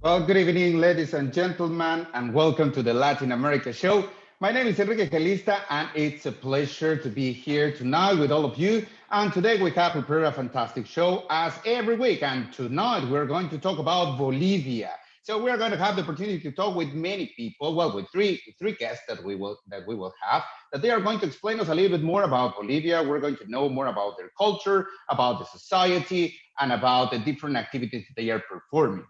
Well, good evening, ladies and gentlemen, and welcome to the Latin America show. My name is Enrique Gelista, and it's a pleasure to be here tonight with all of you. And today we have prepared a fantastic show as every week. And tonight we're going to talk about Bolivia. So we're going to have the opportunity to talk with many people, well, with three guests that we will have, that they are going to explain us a little bit more about Bolivia. We're going to know more about their culture, about the society, and about the different activities they are performing.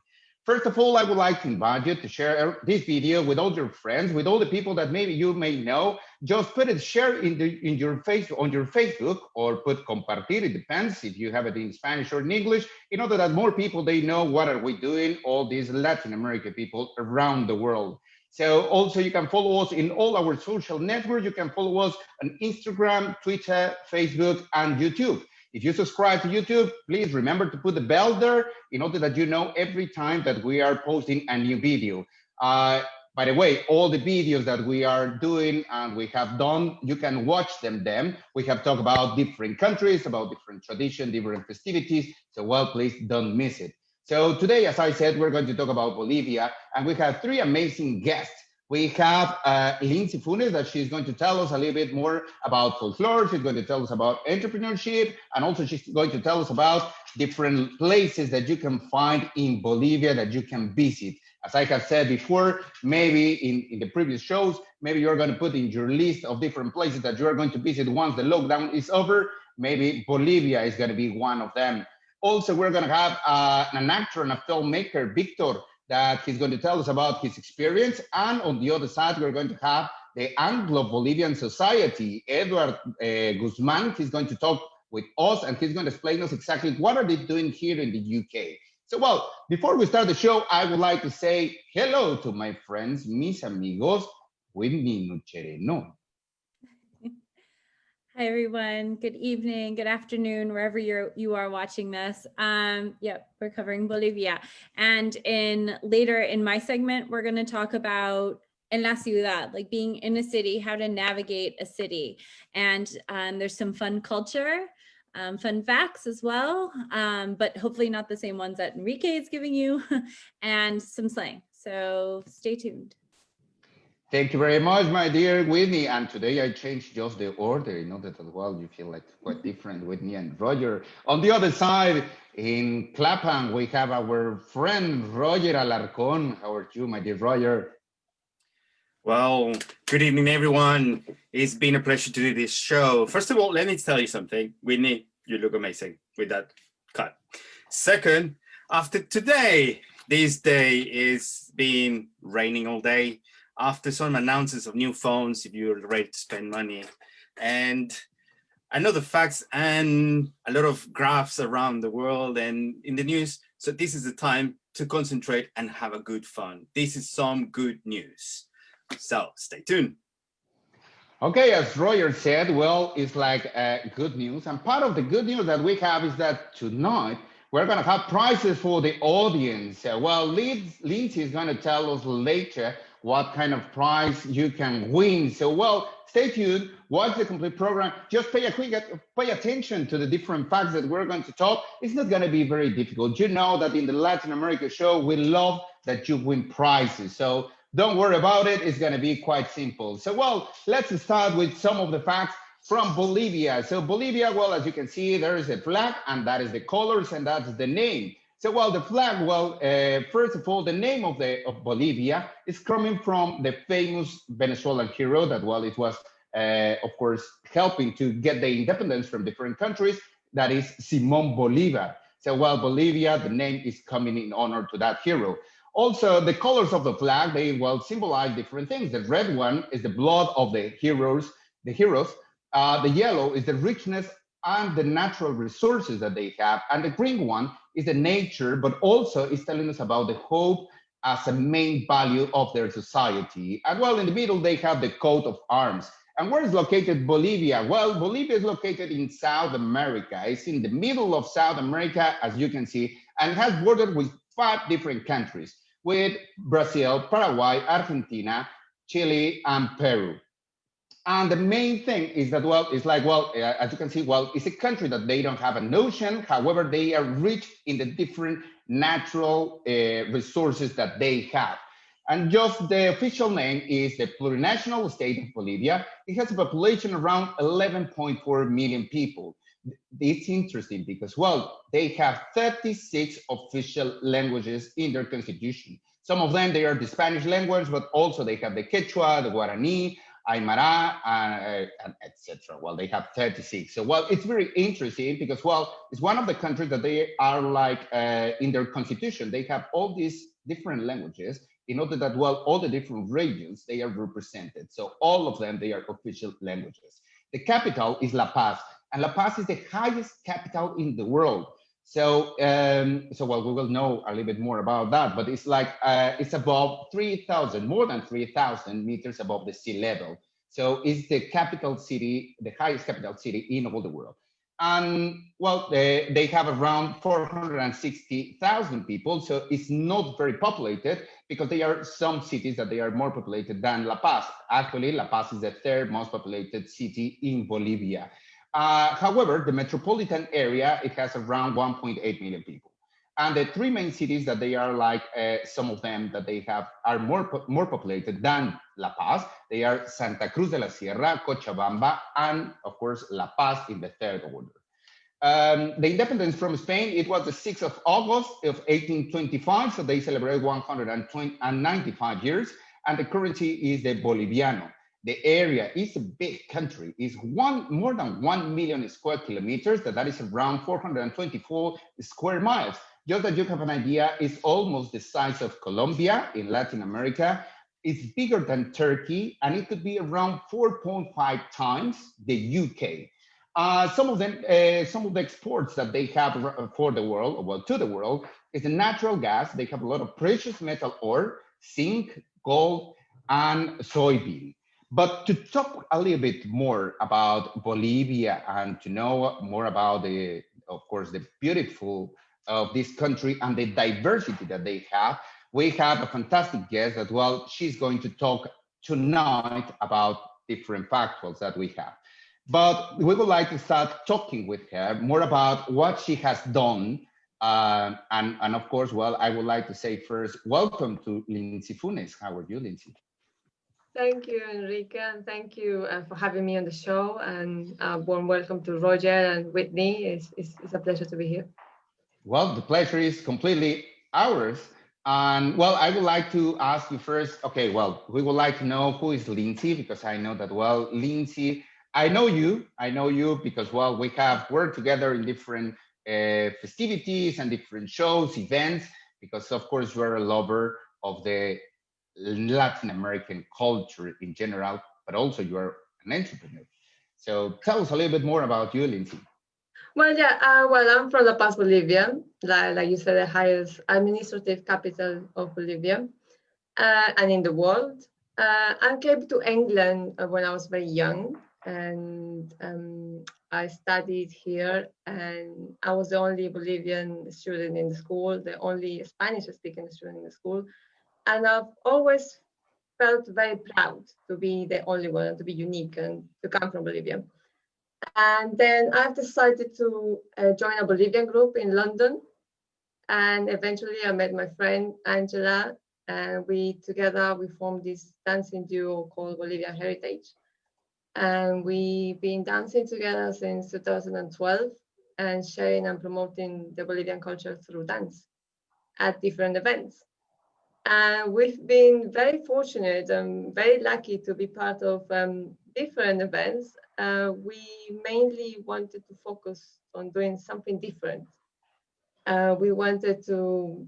First of all, I would like to invite you to share this video with all your friends, with all the people that maybe you may know. Just put it, share on your Facebook, or put compartir. It depends if you have it in Spanish or in English, in order that more people they know what are we doing, all these Latin American people around the world. So also you can follow us in all our social networks. You can follow us on Instagram, Twitter, Facebook, and YouTube. If you subscribe to YouTube, please remember to put the bell there in order that you know every time that we are posting a new video. By the way, all the videos that we are doing and we have done, you can watch them. We have talked about different countries, about different traditions, different festivities. So, well, please don't miss it. So today, as I said, we're going to talk about Bolivia, and we have three amazing guests. We have Lindsey that she's going to tell us a little bit more about folklore. She's going to tell us about entrepreneurship, and also she's going to tell us about different places that you can find in Bolivia that you can visit. As I have said before, maybe in the previous shows, maybe you're going to put in your list of different places that you're going to visit once the lockdown is over. Maybe Bolivia is going to be one of them. Also, we're going to have an actor and a filmmaker, Victor, that he's going to tell us about his experience. And on the other side, we're going to have the Anglo-Bolivian Society, Edward Guzman. He's going to talk with us, and he's going to explain us exactly what are they doing here in the UK. So, well, before we start the show, I would like to say hello to my friends, mis amigos, Whitney Nuchereno. Hi, everyone. Good evening, good afternoon, wherever you are watching this. Yep, we're covering Bolivia. And later in my segment, we're going to talk about en la ciudad, like being in a city, how to navigate a city. And there's some fun culture, fun facts as well, but hopefully not the same ones that Enrique is giving you, and some slang. So stay tuned. Thank you very much, my dear Whitney. And today I changed just the order in order that as well you feel like quite different, Whitney and Roger. On the other side, in Clapham, we have our friend Roger Alarcon. How are you, my dear Roger? Well, good evening, everyone. It's been a pleasure to do this show. First of all, let me tell you something. Whitney, you look amazing with that cut. Second, after today, this day is been raining all day. After some announcements of new phones, if you're ready to spend money, and I know the facts and a lot of graphs around the world and in the news. So this is the time to concentrate and have a good fun. This is some good news. So stay tuned. Okay, as Roger said, well, it's like good news. And part of the good news that we have is that tonight we're going to have prizes for the audience. Well, Lindsey is going to tell us later what kind of prize you can win. So, well, stay tuned, watch the complete program. Just pay attention to the different facts that we're going to talk. It's not going to be very difficult. You know that in the Latin America show, we love that you win prizes. So don't worry about it. It's going to be quite simple. So, well, let's start with some of the facts from Bolivia. So Bolivia, well, as you can see, there is a flag, and that is the colors, and that's the name. So, well, the flag, well, first of all, the name of Bolivia is coming from the famous Venezuelan hero that, well, it was of course, helping to get the independence from different countries. That is Simón Bolívar. So, well, Bolivia, the name is coming in honor to that hero. Also, the colors of the flag, they well symbolize different things. The red one is the blood of the heroes. The yellow is the richness and the natural resources that they have. And the green one is the nature, but also is telling us about the hope as a main value of their society. And well, in the middle, they have the coat of arms. And where is located Bolivia? Well, Bolivia is located in South America. It's in the middle of South America, as you can see, and has bordered with 5 different countries, with Brazil, Paraguay, Argentina, Chile, and Peru. And the main thing is that, well, it's like, well, as you can see, well, it's a country that they don't have an ocean. However, they are rich in the different natural resources that they have. And just the official name is the plurinational state of Bolivia. It has a population around 11.4 million people. It's interesting because, well, they have 36 official languages in their constitution. Some of them, they are the Spanish language, but also they have the Quechua, the Guarani, Aymara, and etc. Well, they have 36. So, well, it's very interesting because, well, it's one of the countries that they are like in their constitution, they have all these different languages in order that, well, all the different regions, they are represented. So all of them, they are official languages. The capital is La Paz, and La Paz is the highest capital in the world. So, well, we will know a little bit more about that, but it's like, it's above 3,000, more than 3,000 meters above the sea level. So it's the capital city, the highest capital city in all the world. And well, they have around 460,000 people. So it's not very populated because there are some cities that they are more populated than La Paz. Actually, La Paz is the 3rd most populated city in Bolivia. However, the metropolitan area, it has around 1.8 million people. And the 3 main cities that they are like, some of them that they have are more populated than La Paz. They are Santa Cruz de la Sierra, Cochabamba, and of course, La Paz in the 3rd order. The independence from Spain, it was the 6th of August of 1825. So they celebrate 195 years. And the currency is the Boliviano. The area is a big country. It's more than 1 million square kilometers. That is around 424 square miles. Just that you have an idea, it's almost the size of Colombia in Latin America. It's bigger than Turkey, and it could be around 4.5 times the UK. Some of the exports that they have for the world, well, to the world, is the natural gas. They have a lot of precious metal ore, zinc, gold, and soybean. But to talk a little bit more about Bolivia and to know more about of course, the beautiful of this country and the diversity that they have, we have a fantastic guest as well. She's going to talk tonight about different factuals that we have. But we would like to start talking with her more about what she has done. And of course, well, I would like to say first, welcome to Lindsey Funes. How are you, Lindsey? Thank you, Enrique, and thank you for having me on the show. And warm welcome to Roger and Whitney. It's a pleasure to be here. Well, the pleasure is completely ours. And well, I would like to ask you first, okay, well, we would like to know who is Lindsey, because I know that, well, Lindsey, I know you because, well, we have worked together in different festivities and different shows, events, because of course you're a lover of the Latin American culture in general, but also you're an entrepreneur. So tell us a little bit more about you, Lindsey. Well, yeah, well, I'm from La Paz, Bolivia, like you said, the highest administrative capital of Bolivia and in the world. I came to England when I was very young, and I studied here, and I was the only Bolivian student in the school, the only Spanish-speaking student in the school. And I've always felt very proud to be the only one and to be unique and to come from Bolivia. And then I've decided to join a Bolivian group in London. And eventually I met my friend Angela, and we formed this dancing duo called Bolivia Heritage. And we've been dancing together since 2012 and sharing and promoting the Bolivian culture through dance at different events. And we've been very fortunate and very lucky to be part of different events, we mainly wanted to focus on doing something different. We wanted to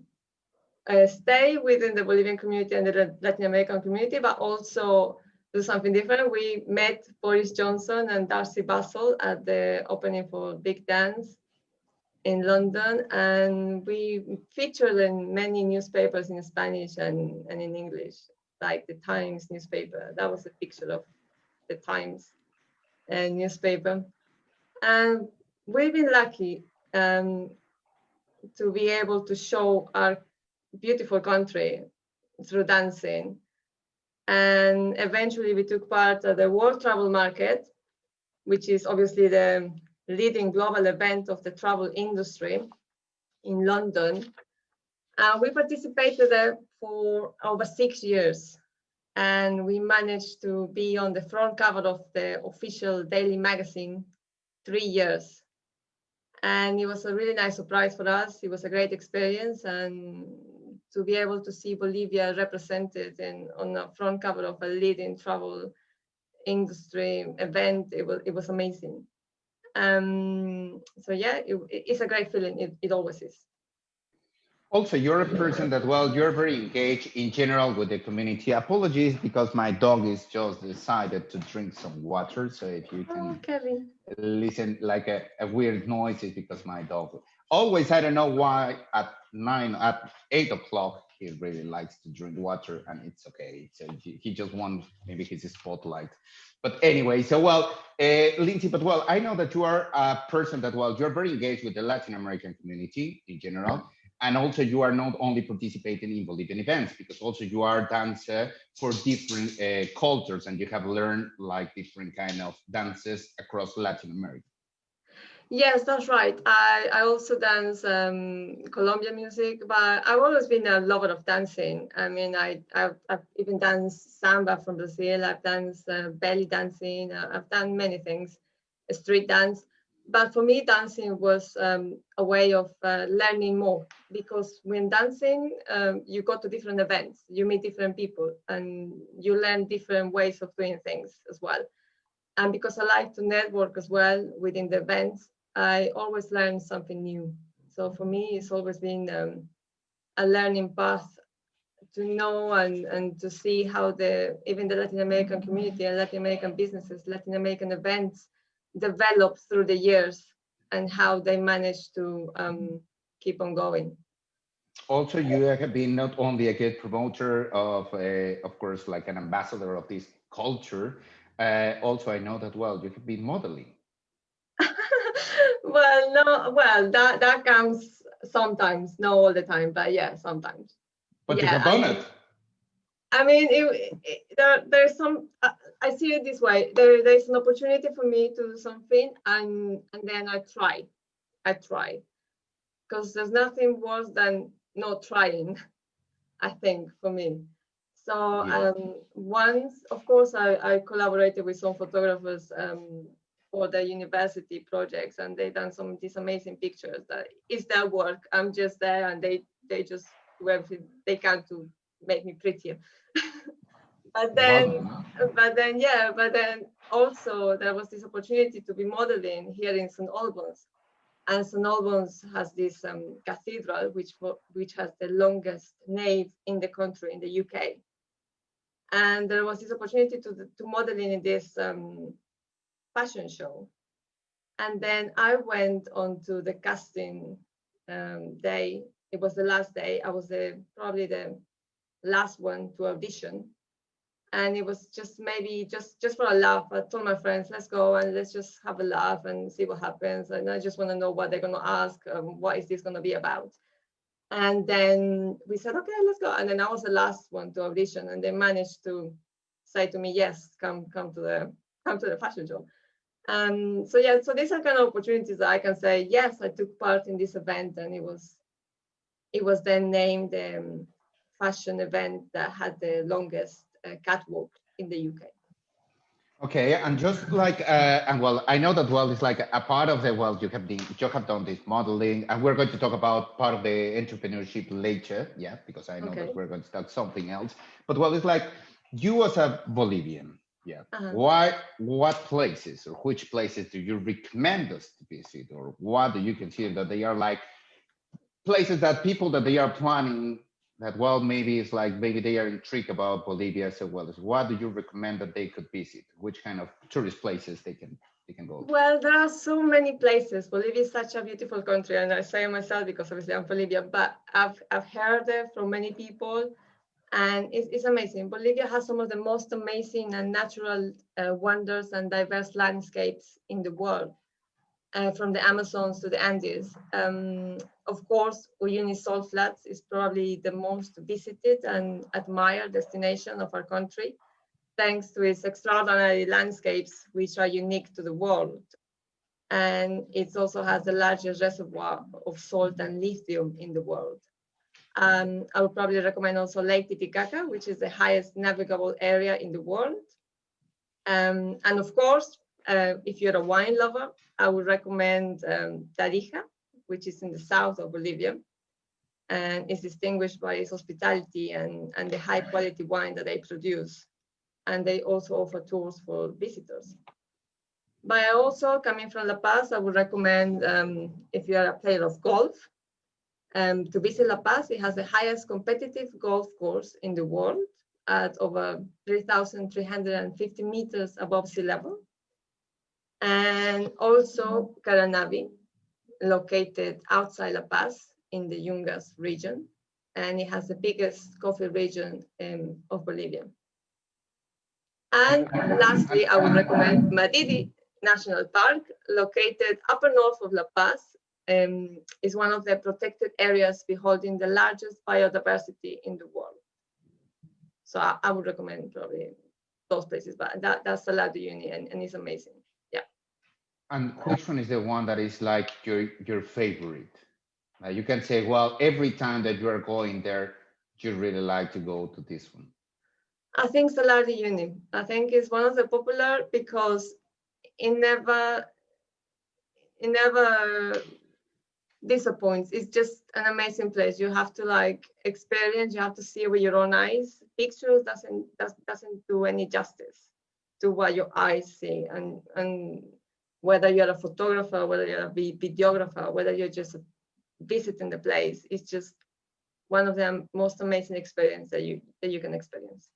stay within the Bolivian community and the Latin American community, but also do something different. We met Boris Johnson and Darcy Basil at the opening for Big Dance in London, and we featured in many newspapers in Spanish and in English, like the Times newspaper. That was a picture of the Times newspaper. And we've been lucky to be able to show our beautiful country through dancing. And eventually we took part at the World Travel Market, which is obviously the leading global event of the travel industry in London. We participated there for over 6 years. And we managed to be on the front cover of the official daily magazine 3 years. And it was a really nice surprise for us. It was a great experience, and to be able to see Bolivia represented on the front cover of a leading travel industry event, it was amazing. So yeah, it's a great feeling. It always is. Also, you're a person that, well, you're very engaged in general with the community. Apologies because my dog is just decided to drink some water. So if you can Kevin. listen like a weird noise, it's because my dog always, I don't know why, at 8 o'clock, he really likes to drink water, and it's okay. So he just wants maybe his spotlight. But anyway, so well, Lindsey, but well, I know that you are a person that, well, you're very engaged with the Latin American community in general. And also you are not only participating in Bolivian events, because also you are a dancer for different cultures, and you have learned like different kind of dances across Latin America. Yes, that's right. I also dance Colombian music, but I've always been a lover of dancing. I mean, I've even danced samba from Brazil. I've danced belly dancing. I've done many things, street dance. But for me, dancing was a way of learning more, because when dancing, you go to different events, you meet different people, and you learn different ways of doing things as well. And because I like to network as well within the events, I always learn something new. So for me, it's always been a learning path to know and to see how even the Latin American community and Latin American businesses, Latin American events developed through the years, and how they managed to keep on going. Also, you have been not only a good promoter of course, like an ambassador of this culture. Also, I know that, well, you have been modeling. Well, no, well, that comes sometimes, not all the time, but yeah, sometimes. But yeah, you have done it. I mean, there's some. I see it this way. There's an opportunity for me to do something, and then I try, because there's nothing worse than not trying, I think, for me. So Yeah. once, of course, I collaborated with some photographers for the university projects, and they done some of these amazing pictures. That is their work. I'm just there, and they just do everything they can to make me prettier. but then also there was this opportunity to be modeling here in St. Albans. And St. Albans has this cathedral, which has the longest nave in the country, in the UK. And there was this opportunity to model in this fashion show. And then I went on to the casting day. It was the last day. I was probably the last one to audition. And it was just maybe just for a laugh. I told my friends, let's go and let's just have a laugh and see what happens. And I just want to know what they're going to ask. What is this going to be about? And then we said, okay, let's go. And then I was the last one to audition, and they managed to say to me, yes, come to the fashion show. So yeah, so these are kind of opportunities that I can say, yes, I took part in this event, and it was then named the fashion event that had the longest catwalk in the UK. Okay, and just like, and well, I know that, well, it's like a part of the, well, you have done this modeling, and we're going to talk about part of the entrepreneurship later, yeah, because I know that we're going to talk something else. But well, it's like, you as a Bolivian, Yeah. Uh-huh. What places or which places do you recommend us to visit, or what do you consider that they are like places that people that they are planning that, well, maybe it's like maybe they are intrigued about Bolivia as well as what do you recommend that they could visit? Which kind of tourist places they can go to? Well, there are so many places. Bolivia is such a beautiful country, and I say it myself because obviously I'm Bolivian, but I've heard it from many people, and it's amazing. Bolivia has some of the most amazing and natural wonders and diverse landscapes in the world, from the Amazons to the Andes. Of course, Uyuni Salt Flats is probably the most visited and admired destination of our country, thanks to its extraordinary landscapes, which are unique to the world. And it also has the largest reservoir of salt and lithium in the world. I would probably recommend also Lake Titicaca, which is the highest navigable area in the world. And of course, if you're a wine lover, I would recommend Tarija, which is in the south of Bolivia, and is distinguished by its hospitality and the high quality wine that they produce. And they also offer tours for visitors. But also, coming from La Paz, I would recommend, if you are a player of golf, to visit La Paz. It has the highest competitive golf course in the world at over 3,350 meters above sea level. And also Caranavi, located outside La Paz in the Yungas region. And it has the biggest coffee region of Bolivia. And lastly, I would recommend Madidi National Park, located upper north of La Paz. Is one of the protected areas beholding the largest biodiversity in the world. So I would recommend probably those places, but that's Salar de Uyuni, and it's amazing. Yeah. And which one is the one that is like your favorite? You can say, well, every time that you are going there, you really like to go to this one. I think Salar de Uyuni. I think it's one of the popular because it never disappoints. It's just an amazing place. You have to like experience. You have to see with your own eyes. Pictures doesn't do any justice to what your eyes see. And whether you're a photographer, whether you're a videographer, whether you're just visiting the place, it's just one of the most amazing experiences that you can experience.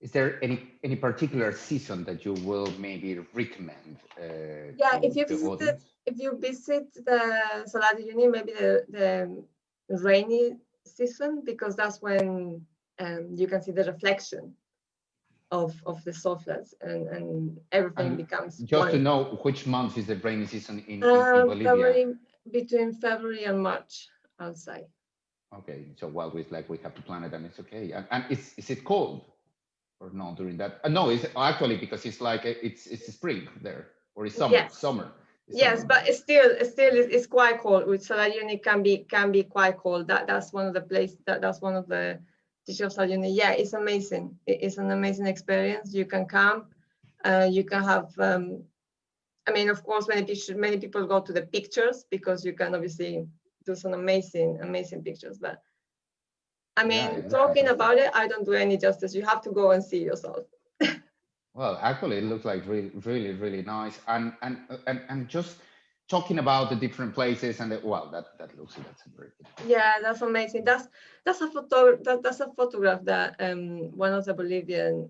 Is there any particular season that you will maybe recommend? Yeah, if you visit the Salar de Uyuni, maybe the rainy season, because that's when you can see the reflection of the salt flats and everything becomes just white. to know which month is the rainy season in Bolivia. Between February and March, I'll say. Okay, so well, we have to plan it, and it's okay. And is it cold or no during that? No, it's actually because it's like it's spring there, or it's summer. Yes. Summer. Yes, but it's quite cold. With Salar de Uyuni can be quite cold. That's one of the places that's one of the dishes of Salar de Uyuni. Yeah, it's amazing. It's an amazing experience. You can camp. You can have. I mean, of course, many people go to the pictures because you can obviously do some amazing pictures. But I mean, talking about it, I don't do any justice. You have to go and see yourself. Well, actually, it looks like really, really, really nice. And just talking about the different places and that's very good. Yeah, that's amazing. That's a photograph that one of the Bolivian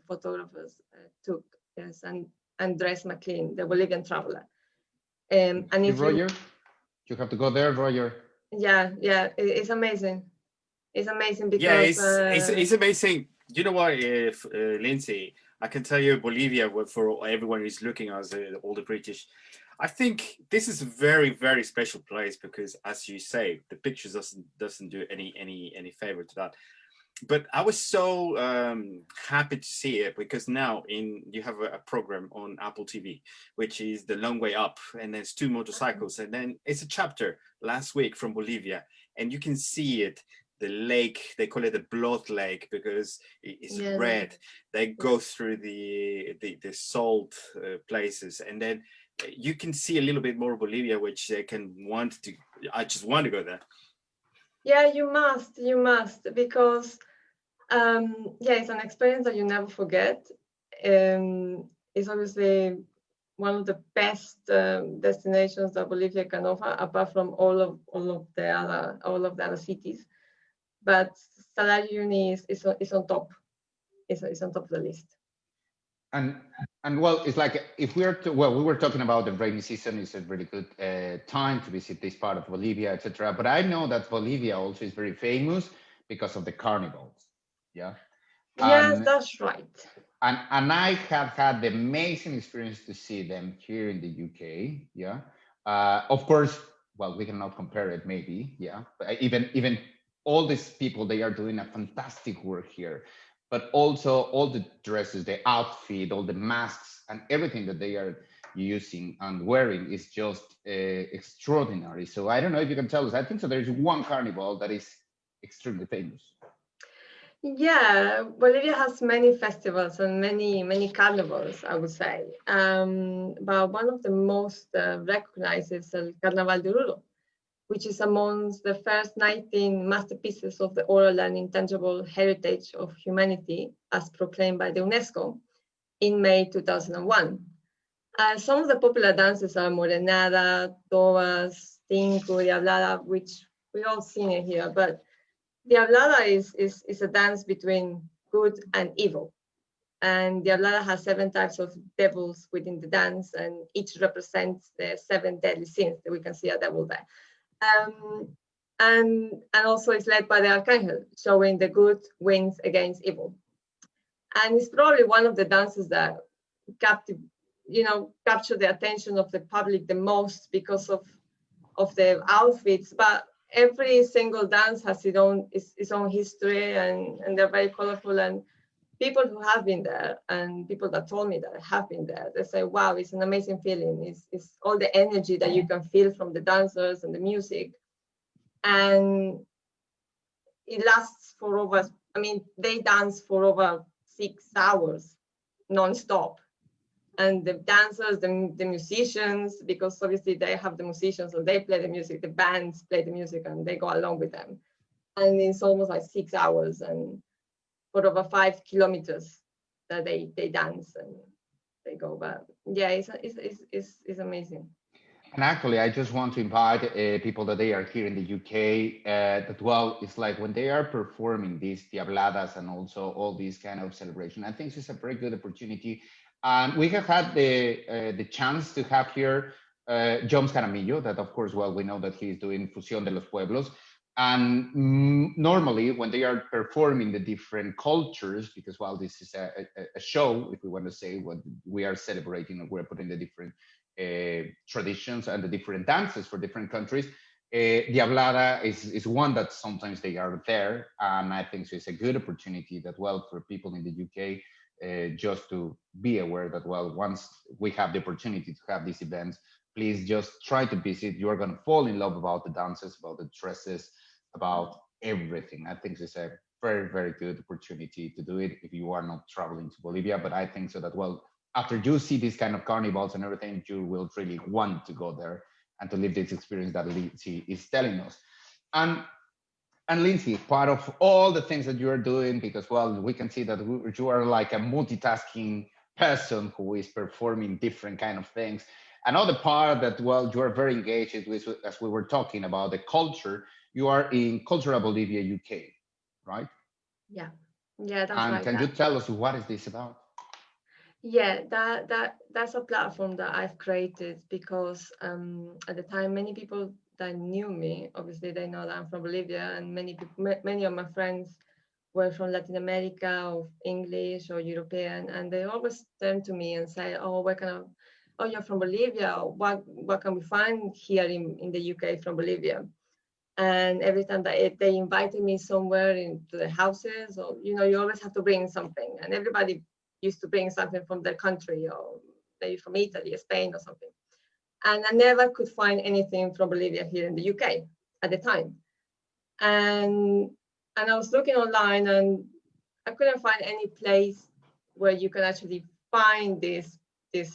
photographers took. Yes, and Andres McLean, the Bolivian traveler. And if Roger, you have to go there, Roger. Yeah, it's amazing. It's amazing because it's amazing. You know what, Lindsey, I can tell you Bolivia, for everyone who's looking as all the British, I think this is a very, very special place because, as you say, the pictures doesn't do any favor to that. But I was so happy to see it because now you have a program on Apple TV, which is The Long Way Up, and there's 2 motorcycles, and then it's a chapter last week from Bolivia, and you can see it. The lake, they call it the blood lake because it's red. They go through the salt places, and then you can see a little bit more Bolivia, which they can I just want to go there. Yeah, you must because it's an experience that you never forget. is obviously one of the best destinations that Bolivia can offer, apart from all of the other cities. But Salar de Uyuni is on top. Is on top of the list. And well, it's like if we were talking about the rainy season is a really good time to visit this part of Bolivia, etc. But I know that Bolivia also is very famous because of the carnivals. Yeah. Yes, And that's right. and I have had the amazing experience to see them here in the UK. Yeah. Of course, well, we cannot compare it, maybe. Yeah. But even all these people, they are doing a fantastic work here. But also all the dresses, the outfit, all the masks, and everything that they are using and wearing is just extraordinary. So I don't know if you can tell us. I think so. There is one carnival that is extremely famous. Yeah, Bolivia has many festivals and many carnivals, I would say. But one of the most recognized is El Carnaval de Oruro, which is amongst the first 19 masterpieces of the oral and intangible heritage of humanity, as proclaimed by the UNESCO in May 2001. Some of the popular dances are Morenada, Tobas, Tinku, Diablada, which we all seen it here, but Diablada is a dance between good and evil. And Diablada has 7 types of devils within the dance, and each represents the 7 deadly sins that we can see a devil there. And also it's led by the Archangel, showing the good wins against evil. And it's probably one of the dances that capture the attention of the public the most because of the outfits. But every single dance has its own history, and they're very colorful. And people who have been there and people that told me that have been there, they say, wow, it's an amazing feeling. It's all the energy that you can feel from the dancers and the music. And it lasts for over, they dance for over 6 hours non-stop. And the dancers, the musicians, because obviously they have the musicians and they play the music, the bands play the music and they go along with them. And it's almost like 6 hours and for over 5 kilometers that they dance and they go. But yeah, it's amazing. And actually, I just want to invite people that they are here in the UK that, well, it's like when they are performing these diabladas and also all these kind of celebration, I think it's a very good opportunity. And we have had the chance to have here Jones Caramillo, that of course, well, we know that he's doing Fusión de los Pueblos. And normally when they are performing the different cultures, because while this is a show, if we want to say what we are celebrating and we're putting the different traditions and the different dances for different countries, Diablada is one that sometimes they are there. And I think so it's a good opportunity that, well, for people in the UK, just to be aware that, well, once we have the opportunity to have these events, please just try to visit. You're going to fall in love about the dances, about the dresses, about everything. I think it's a very, very good opportunity to do it if you are not traveling to Bolivia. But I think so that, well, after you see these kind of carnivals and everything, you will really want to go there and to live this experience that Lindsey is telling us. And Lindsey, part of all the things that you are doing, because, well, we can see that you are like a multitasking person who is performing different kind of things. Another part that, well, you are very engaged with, as we were talking about the culture, you are in Cultural Bolivia, UK, right? Yeah, that's and right. Can you tell us what is this about? Yeah, that's a platform that I've created because at the time, many people that knew me, obviously they know that I'm from Bolivia, and many of my friends were from Latin America or English or European, and they always turn to me and say, oh, you're from Bolivia. What can we find here in the UK from Bolivia? And every time that they invited me somewhere into the houses, or you always have to bring something, and everybody used to bring something from their country, or maybe from Italy, Spain, or something. And I never could find anything from Bolivia here in the UK at the time. And I was looking online, and I couldn't find any place where you can actually find these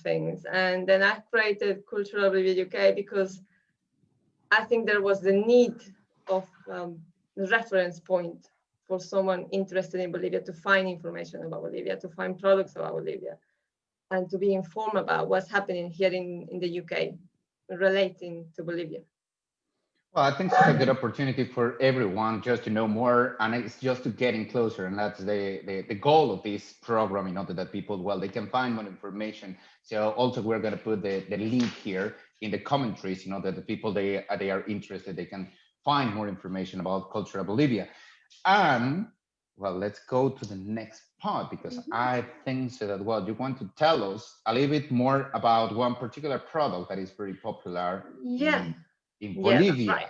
things. And then I created Cultural Bolivia UK because I think there was the need of the reference point for someone interested in Bolivia to find information about Bolivia, to find products about Bolivia, and to be informed about what's happening here in the UK relating to Bolivia. Well, I think it's a good opportunity for everyone just to know more, and it's just to getting closer, and that's the goal of this program, in order that people, well, they can find more information. So also we're going to put the link here in the commentaries, you know, that the people they are interested, they can find more information about cultural Bolivia. And well, let's go to the next part, because I think so that, well, you want to tell us a little bit more about one particular product that is very popular in Bolivia. Right.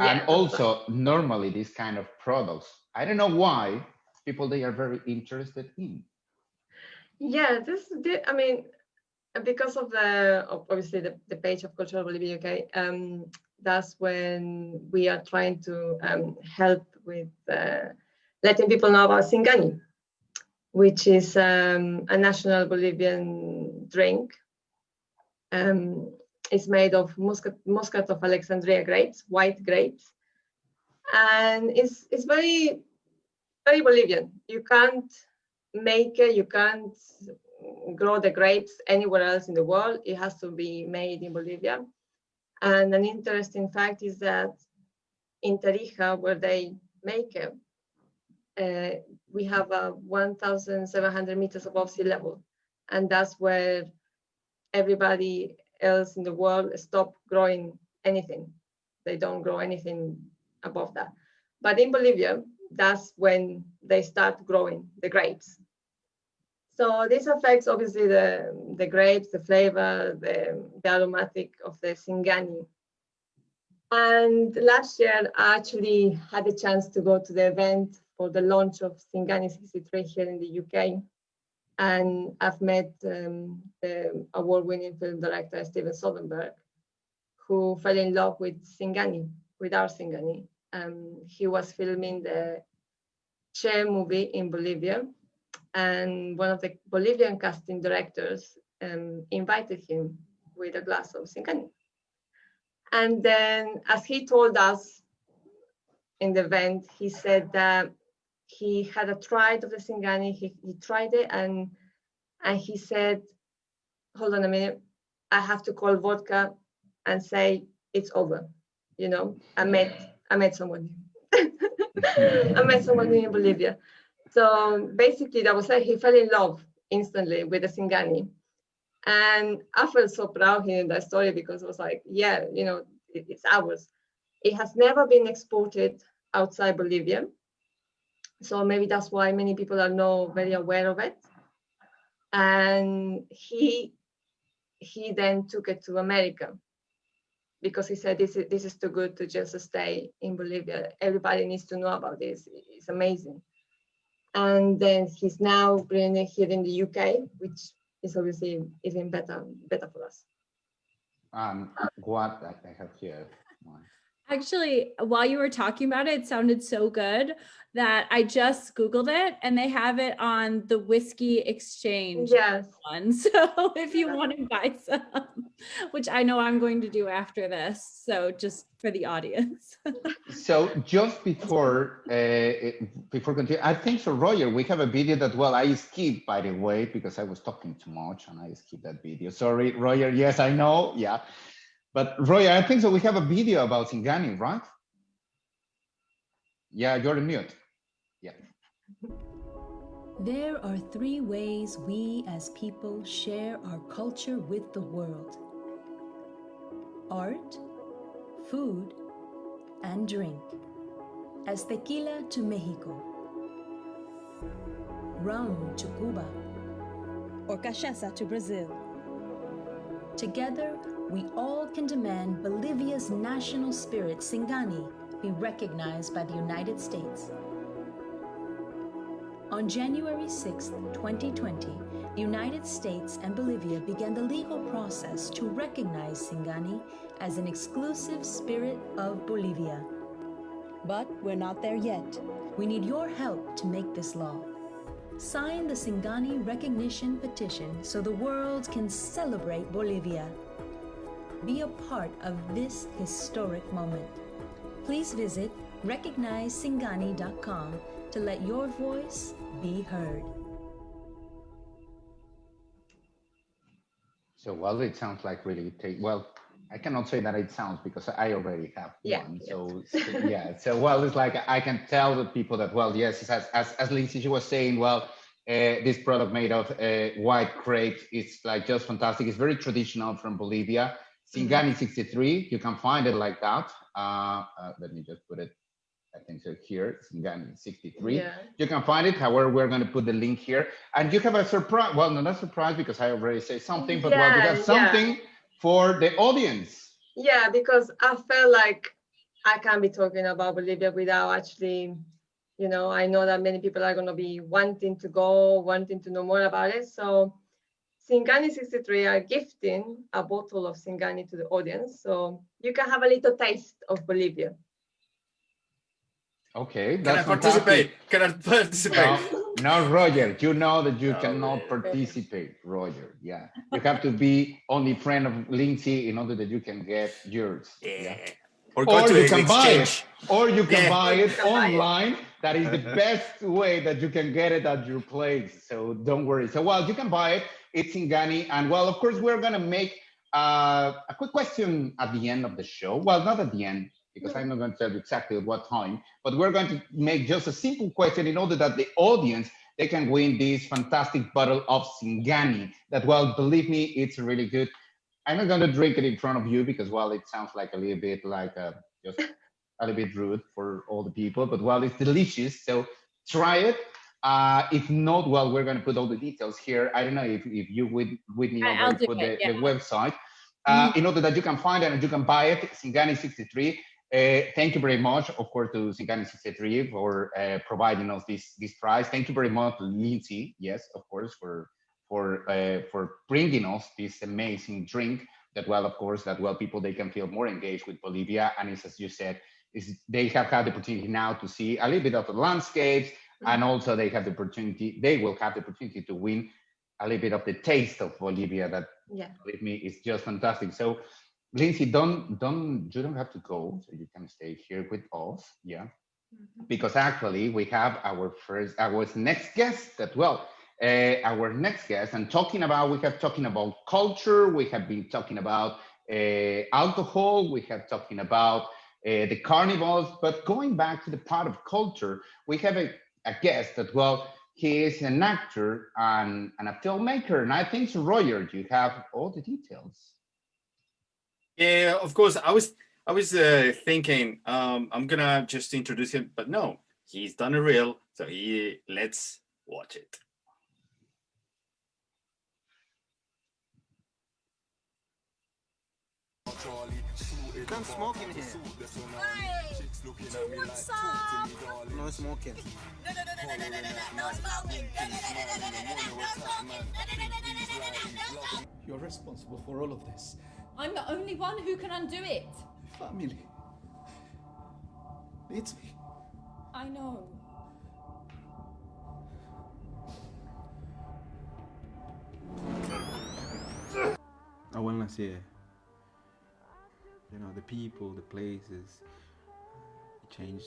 And also normally these kind of products, I don't know why people, they are very interested in. Yeah, I mean, because of obviously the page of Cultural Bolivia UK, that's when we are trying to help with letting people know about Singani, which is a national Bolivian drink. It's made of Muscat of Alexandria grapes, white grapes, and it's very, very Bolivian. You can't make it, you can't grow the grapes anywhere else in the world. It has to be made in Bolivia. And an interesting fact is that in Tarija, where they make it, we have 1,700 meters above sea level, and that's where everybody else in the world stop growing anything. They don't grow anything above that. But in Bolivia, that's when they start growing the grapes. So this affects obviously the grapes, the flavor, the aromatic of the Singani. And last year, I actually had a chance to go to the event for the launch of Singani 63 here in the UK. And I've met the award-winning film director, Steven Soderbergh, who fell in love with Singani, with our Singani. He was filming the Che movie in Bolivia, and one of the Bolivian casting directors invited him with a glass of Singani. And then, as he told us in the event, he said that he had a tried of the Singani, he tried it, and he said, hold on a minute, I have to call vodka and say it's over. You know, I met someone. I met someone in Bolivia. So basically, that was like he fell in love instantly with the Singani. And I felt so proud hearing that story, because it was like, yeah, you know, it's ours. It has never been exported outside Bolivia. So maybe that's why many people are not very aware of it. And he then took it to America, because he said, this is too good to just stay in Bolivia. Everybody needs to know about this. It's amazing. And then he's now bringing it here in the UK, which is obviously even better for us. What I have here. Actually, while you were talking about it, it sounded so good that I just Googled it, and they have it on the Whiskey Exchange one. So if you want to buy some, which I know I'm going to do after this, so just for the audience. So just before continue, I think so, Roger, we have a video that, well, I skipped, by the way, because I was talking too much and I skipped that video. Sorry, Roger. Yes, I know. Yeah. But Roger, I think so we have a video about Singani, right? Yeah, you're on mute. Yeah. There are three ways we as people share our culture with the world: art, food, and drink. As tequila to Mexico, rum to Cuba, or cachaça to Brazil. Together, we all can demand Bolivia's national spirit, Singani, be recognized by the United States. On January 6, 2020, the United States and Bolivia began the legal process to recognize Singani as an exclusive spirit of Bolivia. But we're not there yet. We need your help to make this law. Sign the Singani recognition petition so the world can celebrate Bolivia. Be a part of this historic moment. Please visit RecognizeSingani.com to let your voice be heard. So, well, it sounds like really well. I cannot say that it sounds because I already have one. So yeah. So well, it's like I can tell the people that well, yes, as Lindsey she was saying, well, this product made of white grapes, it's like just fantastic. It's very traditional from Bolivia. Singani 63, you can find it like that. Let me just put it. I think so here, Singani 63. Yeah. You can find it. However, we're going to put the link here. And you have a surprise. Well, not a surprise because I already said something, but well, you have something for the audience. Yeah, because I felt like I can't be talking about Bolivia without actually, you know, I know that many people are going to be wanting to go, wanting to know more about it. So Singani 63 are gifting a bottle of Singani to the audience. So you can have a little taste of Bolivia. Okay, that's fantastic. Can I participate? No, Roger, you know that you cannot participate, Roger. Yeah, you have to be only friend of Lindsey in order that you can get yours. Yeah. Or you can buy it. Or you can buy it online. That is the best way that you can get it at your place. So don't worry. So well, you can buy it. It's Singani, and well, of course, we're gonna make a quick question at the end of the show. Well, not at the end, because I'm not going to tell you exactly at what time, but we're going to make just a simple question in order that the audience, they can win this fantastic bottle of Singani that, well, believe me, it's really good. I'm not going to drink it in front of you because, well, it sounds like a little bit like just a little bit rude for all the people, but, well, it's delicious. So try it. If not, well, we're going to put all the details here. I don't know if you with me already put the website in order that you can find it and you can buy it, Singani 63. Thank you very much, of course, to Singani 63 for providing us this prize. Thank you very much, Lindsey. Yes, of course, for bringing us this amazing drink. That well, of course, that well, people they can feel more engaged with Bolivia, and it's, as you said, they have had the opportunity now to see a little bit of the landscapes, and also they have the opportunity. They will have the opportunity to win a little bit of the taste of Bolivia. That believe me, is just fantastic. So. Lindsey, you don't have to go, so you can stay here with us, yeah. Because actually we have our next guest as well. Our next guest, and we have talking about culture, we have been talking about alcohol, we have talking about the carnivals, but going back to the part of culture, we have a guest that well, he is an actor and a filmmaker, and I think so, Roger, you have all the details. Yeah, of course. I was thinking I'm gonna just introduce him, but no, he's done a reel, so let's watch it. I'm smoking here. Hey, you want some? No smoking. No smoking. You're responsible for all of this. I'm the only one who can undo it. Family. It's me. I know. Awareness here. You know, the people, the places, it changed,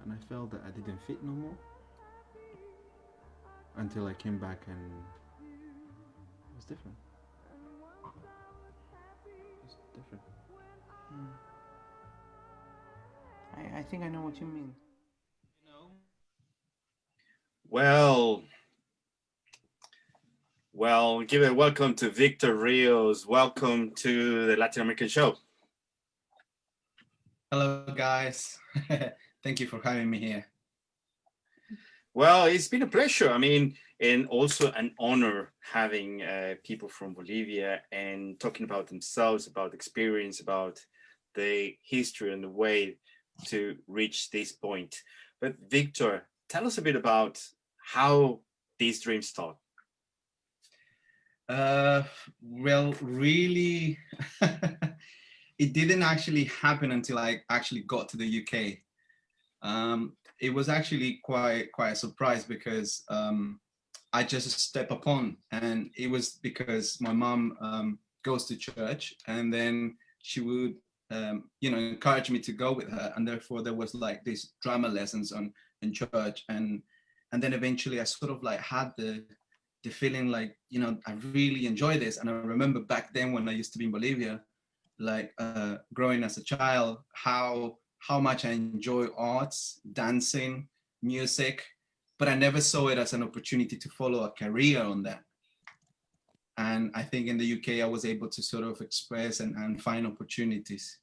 and I felt that I didn't fit no more until I came back and it was different. It's different. I think I know what you mean. You know. Well, give a welcome to Victor Rios. Welcome to the Latin American show. Hello, guys. Thank you for having me here. Well, it's been a pleasure. I mean, and also an honor having people from Bolivia and talking about themselves, about experience, about the history and the way to reach this point. But Victor, tell us a bit about how these dreams start. Well, really, it didn't actually happen until I actually got to the UK. It was actually quite a surprise because I just stepped upon, and it was because my mom goes to church, and then she would encouraged me to go with her. And therefore there was like these drama lessons in church. And then eventually I sort of like had the feeling like, I really enjoy this. And I remember back then when I used to be in Bolivia, like growing as a child, how much I enjoy arts, dancing, music, but I never saw it as an opportunity to follow a career on that. And I think in the UK, I was able to sort of express and find opportunities.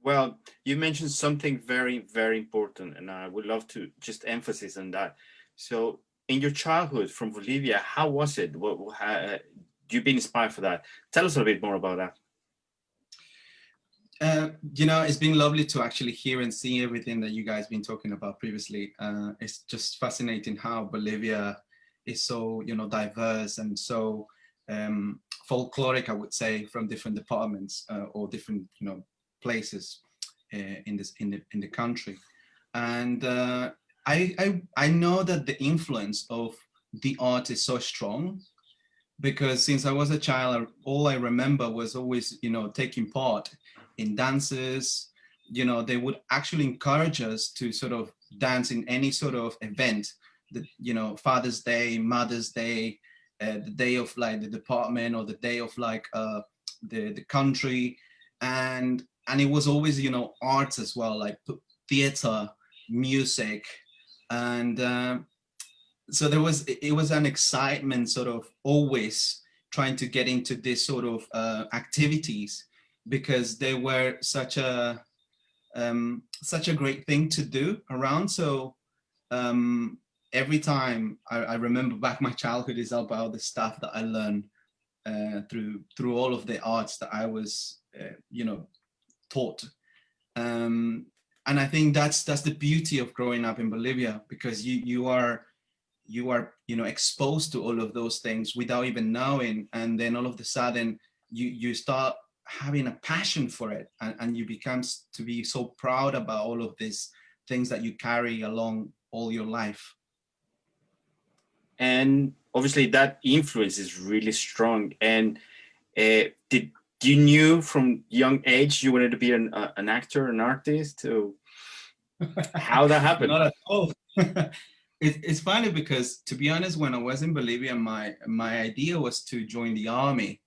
Well, you mentioned something very, very important, and I would love to just emphasize on that. So in your childhood from Bolivia, how was it? You've been inspired for that. Tell us a little bit more about that. It's been lovely to actually hear and see everything that you guys been talking about previously. It's just fascinating how Bolivia is so, diverse and so folkloric, I would say, from different departments or different, places in the country. And I know that the influence of the art is so strong, because since I was a child, all I remember was always, taking part in dances. They would actually encourage us to sort of dance in any sort of event, Father's Day, Mother's Day, the day of like the department, or the day of like the country. And it was always, arts as well, like theater, music. And so it was an excitement sort of always trying to get into this sort of activities, because they were such a great thing to do around. So every time I remember back my childhood is about the stuff that I learned through all of the arts that I was taught. And I think that's the beauty of growing up in Bolivia, because you are exposed to all of those things without even knowing, and then all of a sudden you start having a passion for it, and you become to be so proud about all of these things that you carry along all your life. And obviously that influence is really strong. And did you knew from young age you wanted to be an actor, an artist? How that happened? Not at all. It's funny because, to be honest, when I was in Bolivia, my idea was to join the army.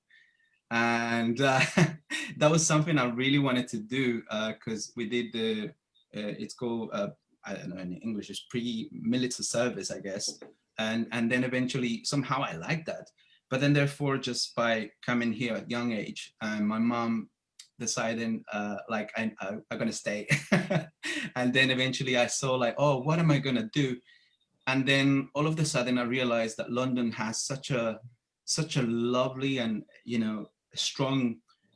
And that was something I really wanted to do, because we did it's called, I don't know, in English, it's pre-military service, I guess. And then eventually, somehow I liked that. But then therefore, just by coming here at young age, my mom deciding I'm gonna stay. And then eventually I saw like, oh, what am I gonna do? And then all of a sudden I realized that London has such a lovely and strong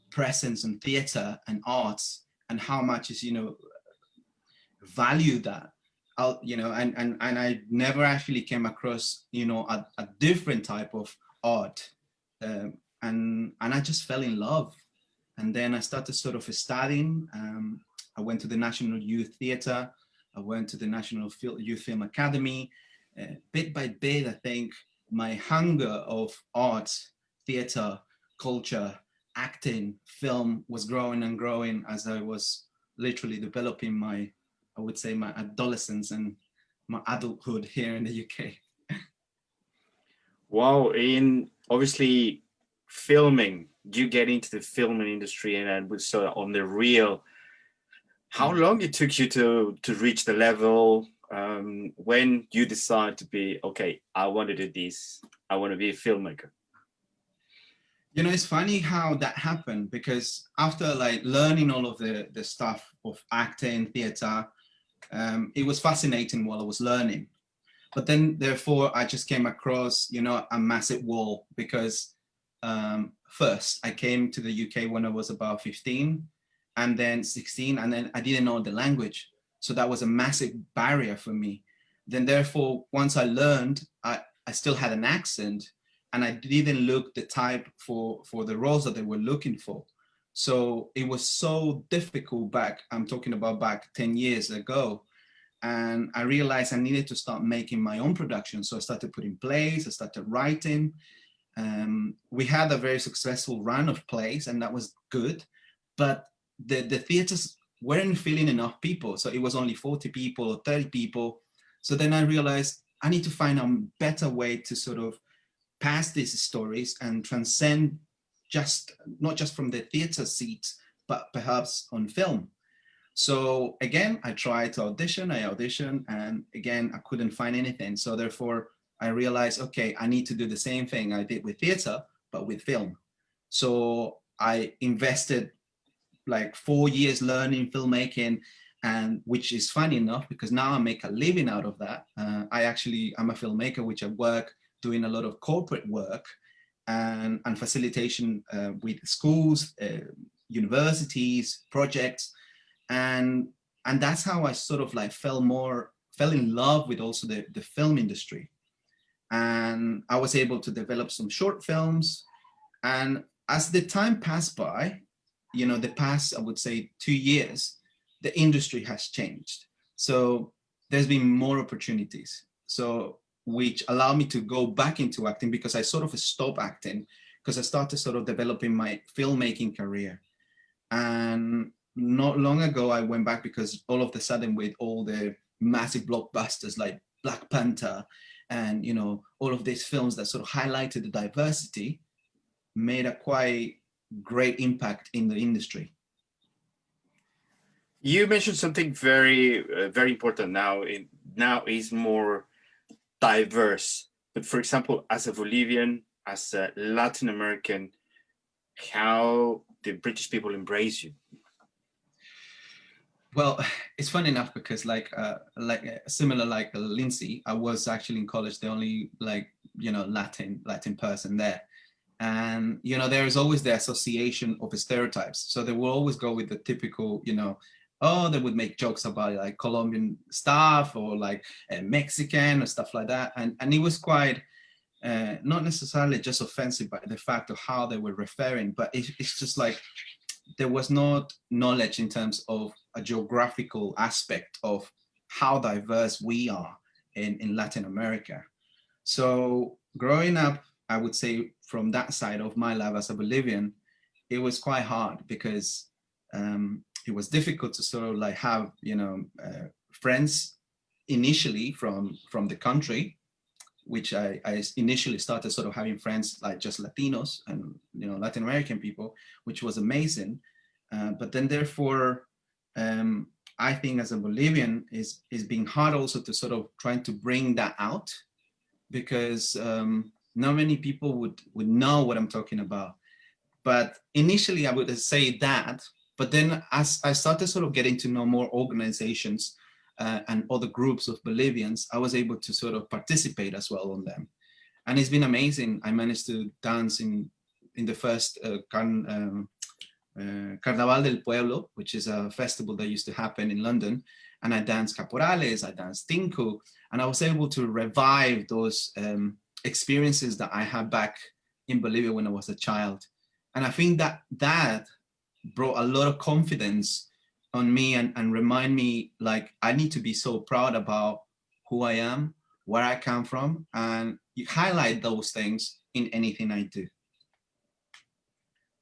presence in theater and arts, and how much is value that. And I never actually came across a different type of art, and I just fell in love. And then I started sort of studying. I went to the National Youth Theatre. I went to the National Youth Film Academy. Bit by bit, I think my hunger of art, theatre, culture, acting, film was growing and growing as I was literally developing my adolescence and my adulthood here in the UK. Wow. In obviously filming, you get into the filming industry, and was sort of on the reel. How long it took you to reach the level when you decide to be, okay, I want to do this, I want to be a filmmaker? It's funny how that happened, because after like learning all of the stuff of acting, theater, it was fascinating while I was learning. But then therefore I just came across, a massive wall, because first I came to the UK when I was about 15, and then 16, and then I didn't know the language. So that was a massive barrier for me. Then therefore, once I learned, I still had an accent, and I didn't look the type for the roles that they were looking for. So it was so difficult I'm talking about back 10 years ago. And I realized I needed to start making my own production. So I started putting plays, I started writing. We had a very successful run of plays, and that was good. but the theaters weren't filling enough people. So it was only 40 people or 30 people. So then I realized I need to find a better way to sort of pass these stories and transcend not just from the theater seats, but perhaps on film. So again, I tried to audition, and again, I couldn't find anything. So therefore, I realized, okay, I need to do the same thing I did with theater, but with film. So I invested like 4 years learning filmmaking, and which is funny enough because now I make a living out of that. I'm a filmmaker, which I work doing a lot of corporate work and facilitation with schools, universities, projects, and that's how I sort of like fell in love with also the film industry. And I was able to develop some short films. And as the time passed by, the past, I would say 2 years, the industry has changed. So there's been more opportunities. So which allowed me to go back into acting, because I sort of stopped acting because I started sort of developing my filmmaking career. And not long ago, I went back because all of a sudden with all the massive blockbusters like Black Panther and, all of these films that sort of highlighted the diversity made a quite great impact in the industry. You mentioned something very, very important now. Now is more diverse. But for example, as a Bolivian, as a Latin American, how the British people embrace you? Well, it's funny enough because similar like Lindsey, I was actually in college the only Latin person there. And, there is always the association of stereotypes. So they will always go with the typical, they would make jokes about like Colombian stuff or like Mexican or stuff like that. And it was quite, not necessarily just offensive by the fact of how they were referring, but it's just like, there was not knowledge in terms of a geographical aspect of how diverse we are in Latin America. So growing up, I would say from that side of my life as a Bolivian, it was quite hard because it was difficult to sort of like have, friends initially from the country, which I initially started sort of having friends like just Latinos and, Latin American people, which was amazing. But then therefore, I think as a Bolivian is being hard also to sort of trying to bring that out because not many people would know what I'm talking about. But initially I would say that, but then as I started sort of getting to know more organizations and other groups of Bolivians, I was able to sort of participate as well on them. And it's been amazing. I managed to dance in the first Carnaval del Pueblo, which is a festival that used to happen in London. And I danced caporales, I danced tinku, and I was able to revive those experiences that I had back in Bolivia when I was a child. And I think that brought a lot of confidence on me and remind me like I need to be so proud about who I am, where I come from, and you highlight those things in anything I do.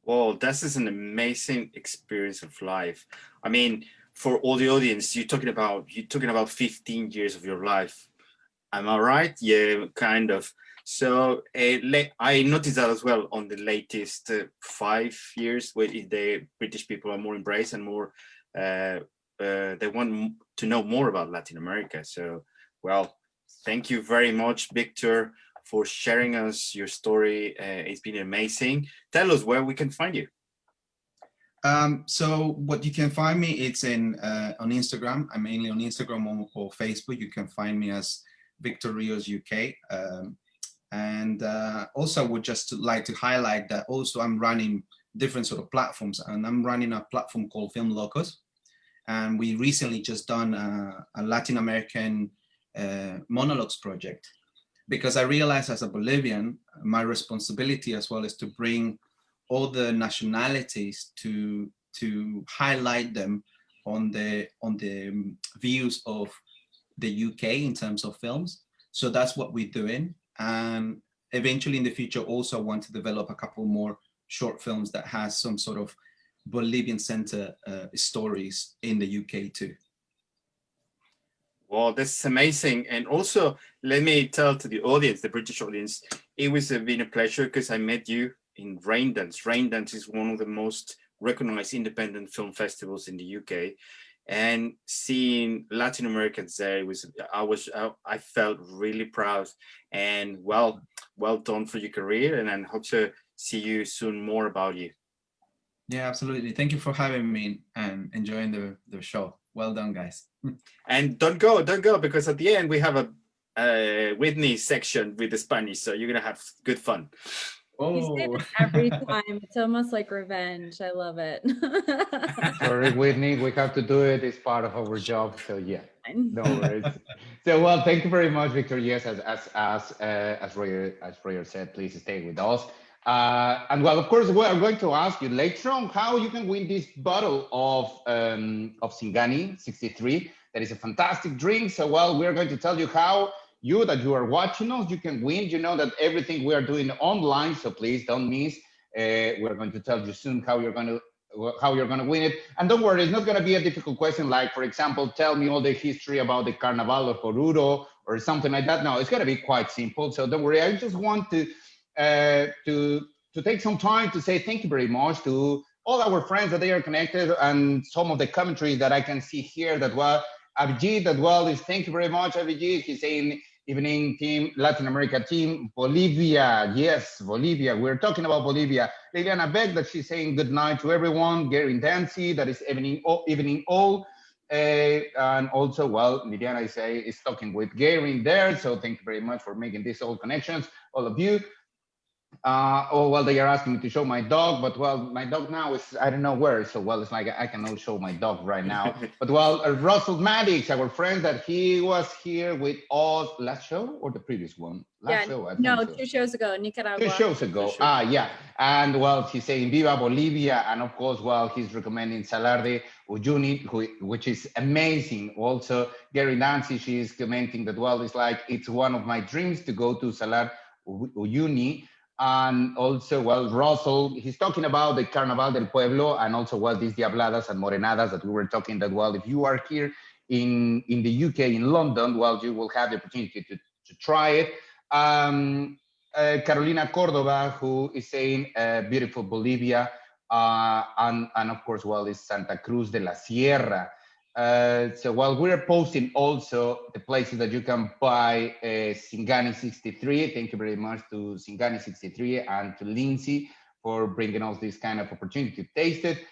Well, this is an amazing experience of life. I mean, for all the audience, you're talking about 15 years of your life. Am I right? Yeah, kind of. So I noticed that as well on the latest 5 years, where the British people are more embraced and more, they want to know more about Latin America. So, well, thank you very much, Victor, for sharing us your story. It's been amazing. Tell us where we can find you. So what you can find me, it's on Instagram. I'm mainly on Instagram or Facebook. You can find me as Victor Rios UK. And also I would just like to highlight that also I'm running different sort of platforms, and I'm running a platform called Film Locos. And we recently just done a Latin American monologues project, because I realized as a Bolivian, my responsibility as well is to bring all the nationalities to highlight them on the views of the UK in terms of films. So that's what we're doing. And eventually in the future also want to develop a couple more short films that has some sort of Bolivian center stories in the UK too. Well, that's amazing. And also, let me tell to the audience, the British audience, it was been a pleasure because I met you in Raindance. Raindance is one of the most recognized independent film festivals in the UK. And seeing Latin Americans there, I felt really proud. And well done for your career. And I hope to see you soon more about you. Yeah, absolutely. Thank you for having me and enjoying the show. Well done, guys. And don't go, because at the end we have a Whitney section with the Spanish, so you're gonna have good fun. You say this every time. It's almost like revenge. I love it. Sorry, Whitney, we have to do it. It's part of our job. So yeah, no worries. So well, thank you very much, Victor. Yes, as Roger said, please stay with us. And well, of course, we are going to ask you later on how you can win this bottle of Singani 63. That is a fantastic drink. So well, we're going to tell you how you are watching us, you can win. You know that everything we are doing online, so please don't miss. We're going to tell you soon how you're going to win it. And don't worry, it's not going to be a difficult question like, for example, tell me all the history about the Carnaval of Oruro or something like that. No, it's going to be quite simple. So don't worry. I just want to take some time to say thank you very much to all our friends that they are connected, and some of the commentaries that I can see here that well, Abhijit that well is thank you very much, Abhijit. He's saying evening team, Latin America team, Bolivia. Yes, Bolivia. We're talking about Bolivia. Liliana Beck that she's saying good night to everyone. Gary Dancy, that is evening all. And also, well, Liliana is talking with Gary there. So thank you very much for making these all connections, all of you. Well, they are asking me to show my dog, but well, my dog now is, I don't know where. So, well, it's like I cannot show my dog right now. But well, Russell Maddox, our friend that he was here with us last show or the previous one? Last show, I think so. 2 shows ago, Nicaragua. 2 shows ago. Yeah. And well, he's saying Viva Bolivia. And of course, well, he's recommending Salar de Uyuni, which is amazing. Also, Gary Nancy, she's commenting that, well, it's like, it's one of my dreams to go to Salar Uyuni. And also, well, Russell, he's talking about the Carnaval del Pueblo, and also, well, these Diabladas and Morenadas that we were talking that, well, if you are here in the UK, in London, well, you will have the opportunity to try it. Carolina Cordova, who is saying beautiful Bolivia, and of course, well, is Santa Cruz de la Sierra. So while we're posting also the places that you can buy Singani 63, thank you very much to Singani 63 and to Lindsey for bringing us this kind of opportunity to taste it.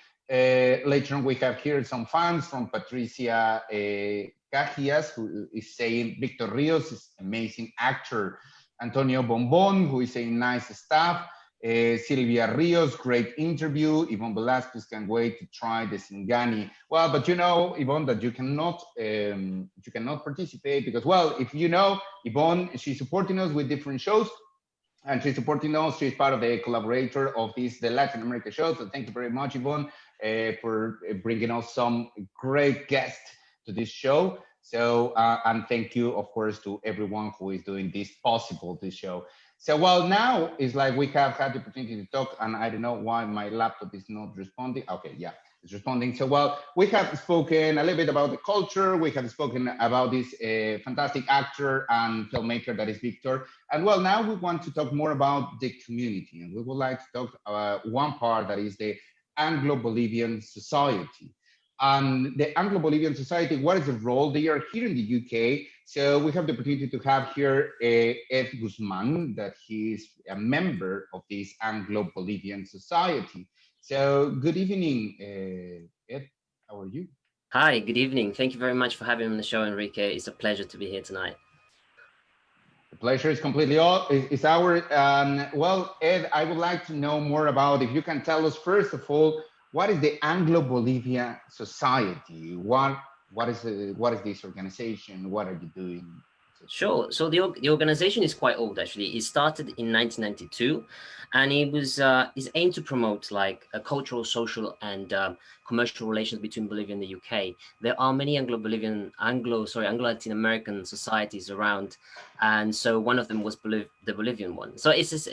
Later on, we have here some fans from Patricia Cajias, who is saying Victor Rios is amazing actor. Antonio Bombon, who is saying nice stuff. Silvia Rios, great interview. Yvonne Velasquez can wait to try the Singani. Well, but you know, Yvonne, that you cannot participate because, well, if you know, Yvonne, she's supporting us with different shows, and she's supporting us. She's part of the collaborator of the Latin America show. So thank you very much, Yvonne, for bringing us some great guests to this show. So, and thank you, of course, to everyone who is doing this possible, this show. So, well, now it's like we have had the opportunity to talk, and I don't know why my laptop is not responding. Okay, yeah, it's responding. So, well, we have spoken a little bit about the culture. We have spoken about this fantastic actor and filmmaker that is Victor. And well, now we want to talk more about the community. And we would like to talk about one part that is the Anglo-Bolivian society. And the Anglo-Bolivian society, what is the role? They are here in the UK. So we have the opportunity to have here Ed Guzman, that he is a member of this Anglo-Bolivian society. So good evening, Ed, how are you? Hi, good evening. Thank you very much for having me on the show, Enrique. It's a pleasure to be here tonight. The pleasure is completely is ours. Well, Ed, I would like to know more about, if you can tell us, first of all, what is the Anglo-Bolivian Society? What is this organization? What are you doing? Sure. So the organization is quite old, actually. It started in 1992, and it was aimed to promote like a cultural, social, and commercial relations between Bolivia and the UK. There are many Anglo-Latin American societies around, and so one of them was the Bolivian one. So its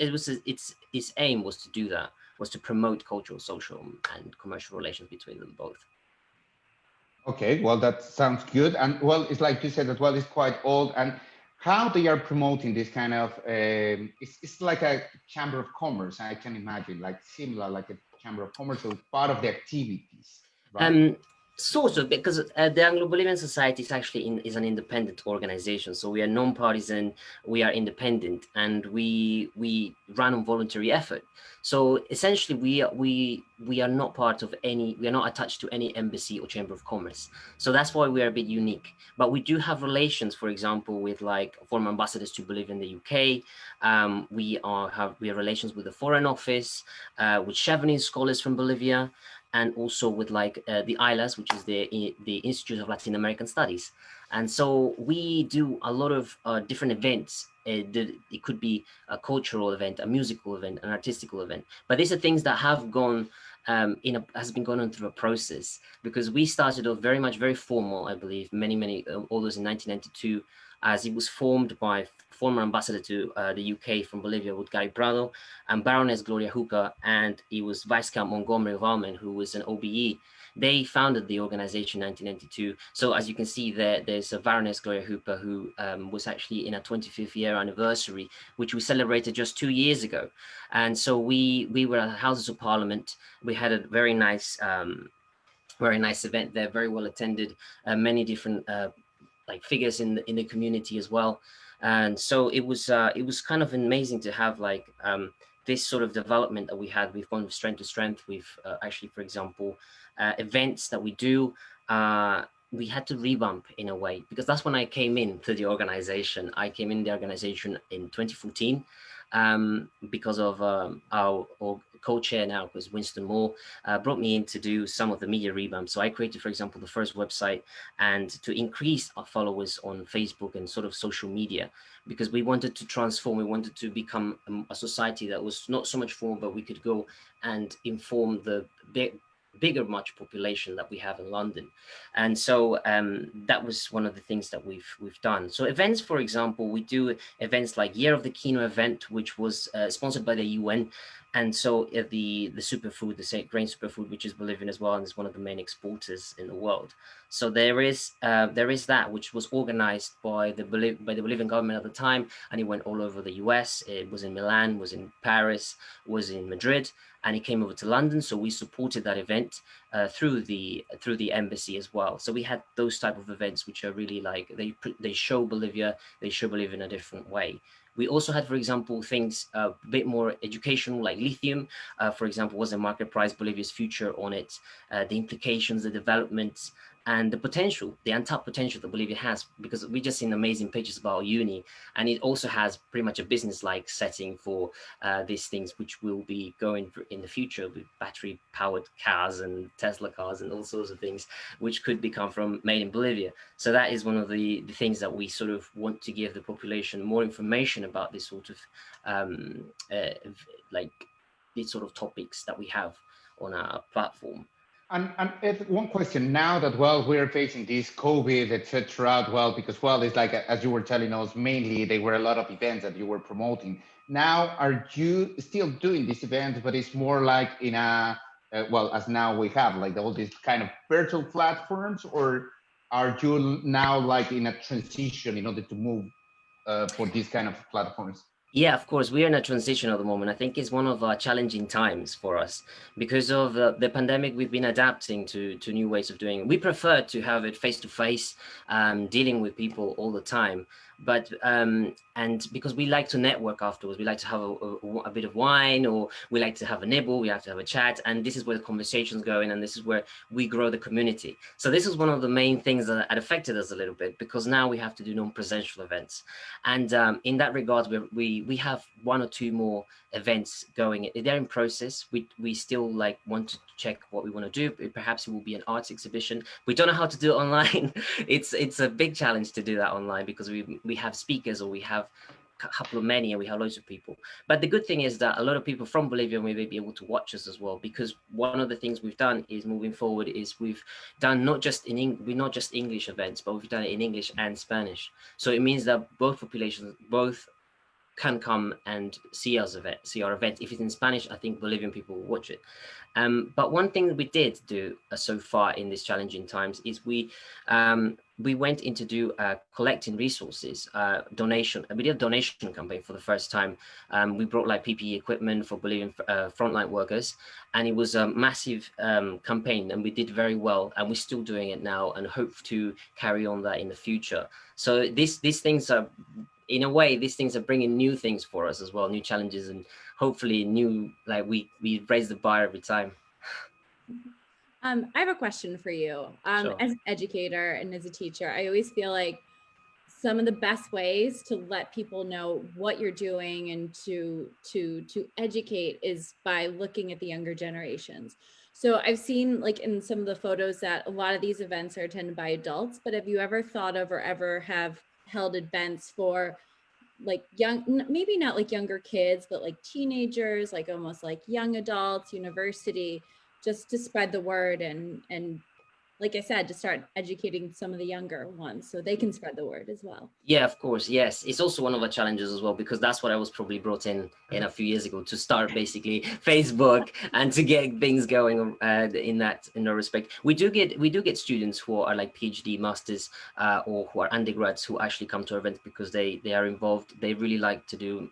aim was to do that. was to promote cultural, social, and commercial relations between them both. Okay, well, that sounds good. And well, it's like you said that, well, it's quite old. And how they are promoting this kind of, it's like a chamber of commerce, I can imagine, like similar, like a chamber of commerce, so part of the activities, right? Sort of, because the Anglo-Bolivian Society is actually is an independent organization. So we are non-partisan, we are independent, and we run on voluntary effort. So essentially, we are not part of any, we are not attached to any embassy or chamber of commerce. So that's why we are a bit unique. But we do have relations, for example, with like former ambassadors to Bolivia in the UK. We have relations with the Foreign Office, with Chevening scholars from Bolivia, and also with like the ILAS, which is the Institute of Latin American Studies. And so we do a lot of different events. It could be a cultural event, a musical event, an artistical event. But these are things that have gone has been going on through a process, because we started off very formal, I believe, all those in 1992, as it was formed by former ambassador to the UK from Bolivia, Gary Prado, and Baroness Gloria Huca, and he was Viscount Montgomery of Almen, who was an OBE. They founded the organization in 1992. So as you can see there's a Baroness Gloria Huca who was actually in a 25th year anniversary, which we celebrated just 2 years ago. And so we were at the Houses of Parliament. We had a very nice event there, very well attended, many different like figures in the community as well. And so it was kind of amazing to have like this sort of development that we had. We've gone from strength to strength. We've actually, for example, events that we do, we had to revamp in a way, because that's when I came into the organization. I came in the organization in 2014 because of our co-chair now, because Winston Moore brought me in to do some of the media revamp. So I created, for example, the first website, and to increase our followers on Facebook and sort of social media, because we wanted to transform, we wanted to become a society that was not so much formal, but we could go and inform the bigger much population that we have in London. And so that was one of the things that we've done. So events, for example, we do events like Year of the Quinoa event, which was sponsored by the UN. And so the superfood, the grain superfood, which is Bolivian as well, and is one of the main exporters in the world. So there is that, which was organized by the Bolivian government at the time, and it went all over the US. It was in Milan, was in Paris, was in Madrid, and it came over to London. So we supported that event through the embassy as well. So we had those type of events, which are really like they show Bolivia, they show Bolivia in a different way. We also had, for example, things a bit more educational, like lithium, for example, was a market price, Bolivia's future on it, the implications, the developments, and the potential, the untapped potential that Bolivia has, because we just seen amazing pictures about our uni, and it also has pretty much a business-like setting for these things, which will be going in the future with battery-powered cars and Tesla cars and all sorts of things, which could become made in Bolivia. So that is one of the things that we sort of want to give the population more information about this sort of like these sort of topics that we have on our platform. And Ed, one question now that, well, we're facing this COVID, etc. Well, because, well, it's like, as you were telling us, mainly they were a lot of events that you were promoting. Now, are you still doing these events, but it's more like in a, well, as now we have like all these kind of virtual platforms, or are you now like in a transition in order to move for these kind of platforms? Yeah, of course, we are in a transition at the moment. I think it's one of our challenging times for us because of the pandemic. We've been adapting to new ways of doing it. We prefer to have it face-to-face, dealing with people all the time. But and because we like to network afterwards, we like to have a bit of wine, or we like to have a nibble, we have to have a chat, and this is where the conversation's going, and this is where we grow the community. So this is one of the main things that affected us a little bit, because now we have to do non-presential events, and in that regard, we have 1 or 2 more events going. They're in process. We still like want to check what we want to do. Perhaps it will be an arts exhibition. We don't know how to do it online. It's a big challenge to do that online, because we have speakers, or we have a couple of many, and we have loads of people. But the good thing is that a lot of people from Bolivia may be able to watch us as well, because one of the things we've done is moving forward is we've done not just English events, but we've done it in English and Spanish. So it means that both populations, both can come and see our event. If it's in Spanish, I think Bolivian people will watch it. But one thing that we did do so far in these challenging times is we went in to do collecting resources, donation. We did a donation campaign for the first time. We brought like PPE equipment for Bolivian frontline workers, and it was a massive campaign, and we did very well, and we're still doing it now, and hope to carry on that in the future. So these things are, in a way, these things are bringing new things for us as well, new challenges, and hopefully new, like we raise the bar every time. I have a question for you. Sure. As an educator and as a teacher, I always feel like some of the best ways to let people know what you're doing and to educate is by looking at the younger generations. So I've seen like in some of the photos that a lot of these events are attended by adults, but have you ever thought of or ever have held events for like young, maybe not like younger kids, but like teenagers, like almost like young adults, university, just to spread the word and like I said, to start educating some of the younger ones so they can spread the word as well. Yeah, of course. Yes. It's also one of our challenges as well, because that's what I was probably brought in a few years ago, to start basically Facebook and to get things going in that respect. We do get students who are like PhD masters or who are undergrads who actually come to our events because they are involved. They really like to do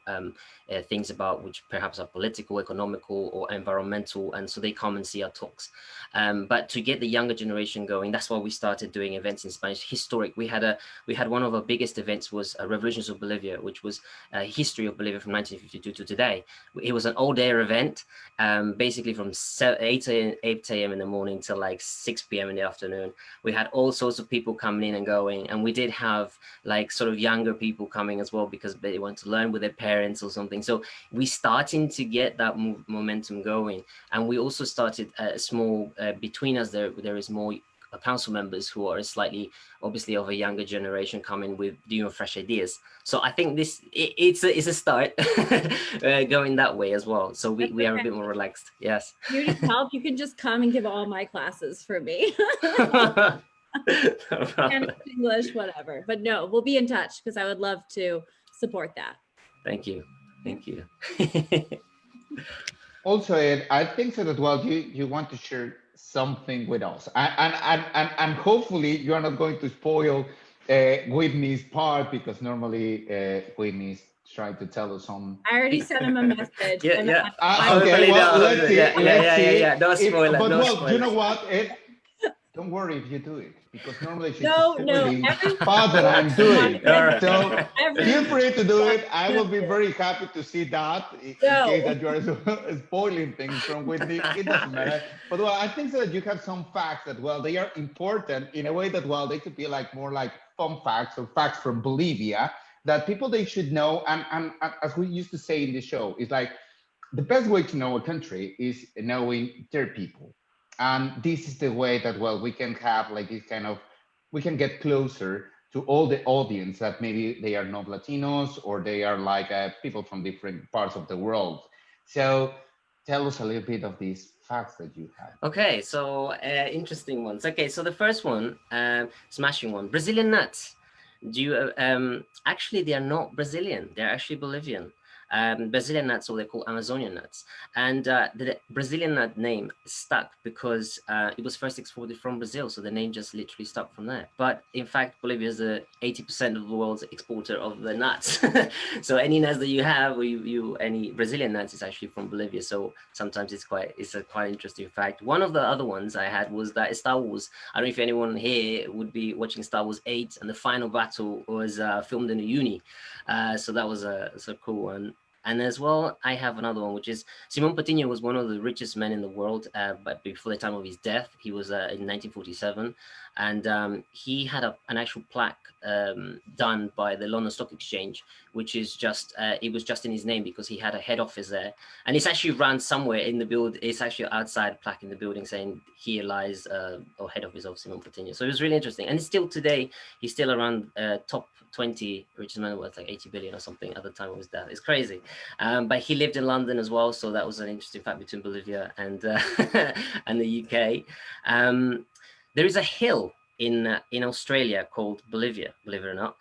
things about which perhaps are political, economical, or environmental, and so they come and see our talks. But to get the younger generation going, that's why we started doing events in Spanish. Historic. We had one of our biggest events was Revolutions of Bolivia, which was a history of Bolivia from 1952 to today. It was an all-day event, basically from 8 a.m. in the morning till like 6 p.m. in the afternoon. We had all sorts of people coming in and going, and we did have like sort of younger people coming as well because they want to learn with their parents or something. So we starting to get that momentum going, and we also started a small between us. There is more council members who are slightly obviously of a younger generation coming with fresh ideas. So I think it's a start going that way as well. So we are a bit more relaxed. Yes. You need help, you can just come and give all my classes for me. And English, whatever. But no, we'll be in touch because I would love to support that. Thank you. Thank you. Also, Ed, I think so that you want to share something with us, and hopefully you are not going to spoil Whitney's part, because normally Whitney's trying to tell us some. I already sent him a message. Okay, well, let's see. Yeah. Don't spoil it. But don't well, spoil you know it. what, Ed? Don't worry if you do it, because normally she's No, part that I'm doing. Right. So feel free to do it. I will be very happy to see that in case that you are spoiling things from Whitney. It doesn't matter. But well, I think so that you have some facts that, well, they are important in a way that, well, they could be like more like fun facts or facts from Bolivia that people they should know. And as we used to say in the show, it's like the best way to know a country is knowing their people. And this is the way that, well, we can have like this kind of, we can get closer to all the audience that maybe they are not Latinos or they are like people from different parts of the world. So tell us a little bit of these facts that you have. Okay, so interesting ones. Okay, so the first one, smashing one, Brazilian nuts. Do you, actually, they are not Brazilian. They're actually Bolivian. Brazilian nuts, or they're called Amazonian nuts. And the Brazilian nut name stuck because it was first exported from Brazil. So the name just literally stuck from there. But in fact, Bolivia is 80% of the world's exporter of the nuts. So any nuts that you have, or any Brazilian nuts, is actually from Bolivia. So sometimes it's a quite interesting fact. One of the other ones I had was that Star Wars, I don't know if anyone here would be watching Star Wars 8, and the final battle was filmed in a uni. So that was a cool one. And as well, I have another one, which is Simón Patiño was one of the richest men in the world, but before the time of his death. He was in 1947, and he had an actual plaque done by the London Stock Exchange, which is just, it was just in his name because he had a head office there. And it's actually run somewhere in the build. It's actually outside a plaque in the building saying, here lies, or head office of Simón Patiño. So it was really interesting. And still today, he's still around top 20 richest men worth like 80 billion or something at the time of his death. It's crazy. But he lived in London as well. So that was an interesting fact between Bolivia and, and the UK. There is a hill in Australia called Bolivia, believe it or not,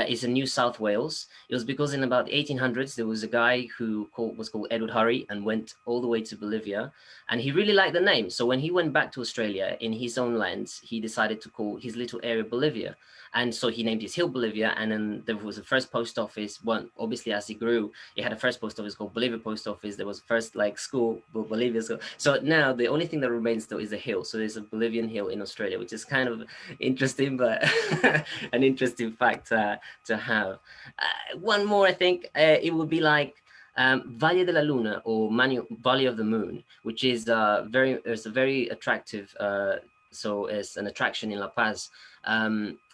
is in New South Wales. It was because in about the 1800s there was a guy who was called Edward Hurry and went all the way to Bolivia, and he really liked the name. So when he went back to Australia in his own lands, he decided to call his little area Bolivia. And so he named his hill Bolivia, and then there was the first post office. One, obviously, as he grew, he had a first post office called Bolivia Post Office. There was first like school, Bolivia school. So now the only thing that remains though is the hill. So there's a Bolivian hill in Australia, which is kind of interesting, but an interesting fact to have. One more, I think it would be like Valle de la Luna or Valley of the Moon, which is a very attractive. So it's an attraction in La Paz.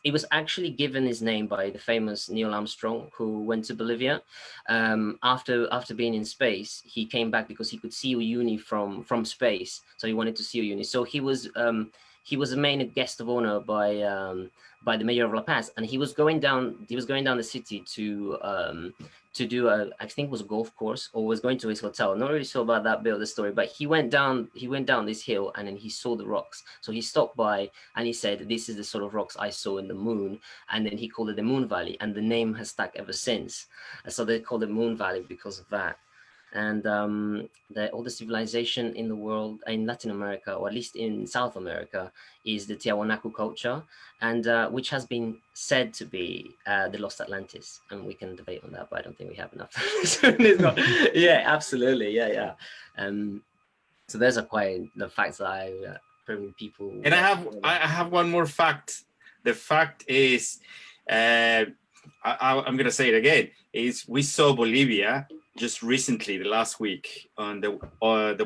It was actually given his name by the famous Neil Armstrong, who went to Bolivia. After being in space, he came back because he could see Uyuni from space. So he wanted to see Uyuni. So he was a main guest of honor by the mayor of La Paz, and he was going down the city to do I think it was a golf course, or was going to his hotel. I'm not really sure about that bit of the story, but he went down this hill and then he saw the rocks. So he stopped by and he said, "This is the sort of rocks I saw in the moon." And then he called it the Moon Valley, and the name has stuck ever since. So they call it Moon Valley because of that. And the oldest civilization in the world, in Latin America, or at least in South America, is the Tiahuanacu culture, and which has been said to be the Lost Atlantis. And we can debate on that, but I don't think we have enough. Yeah, absolutely, yeah. So those are quite the facts that I probably people. And I have one more fact. The fact is, I'm gonna say it again. Is we saw Bolivia just recently, the last week, on the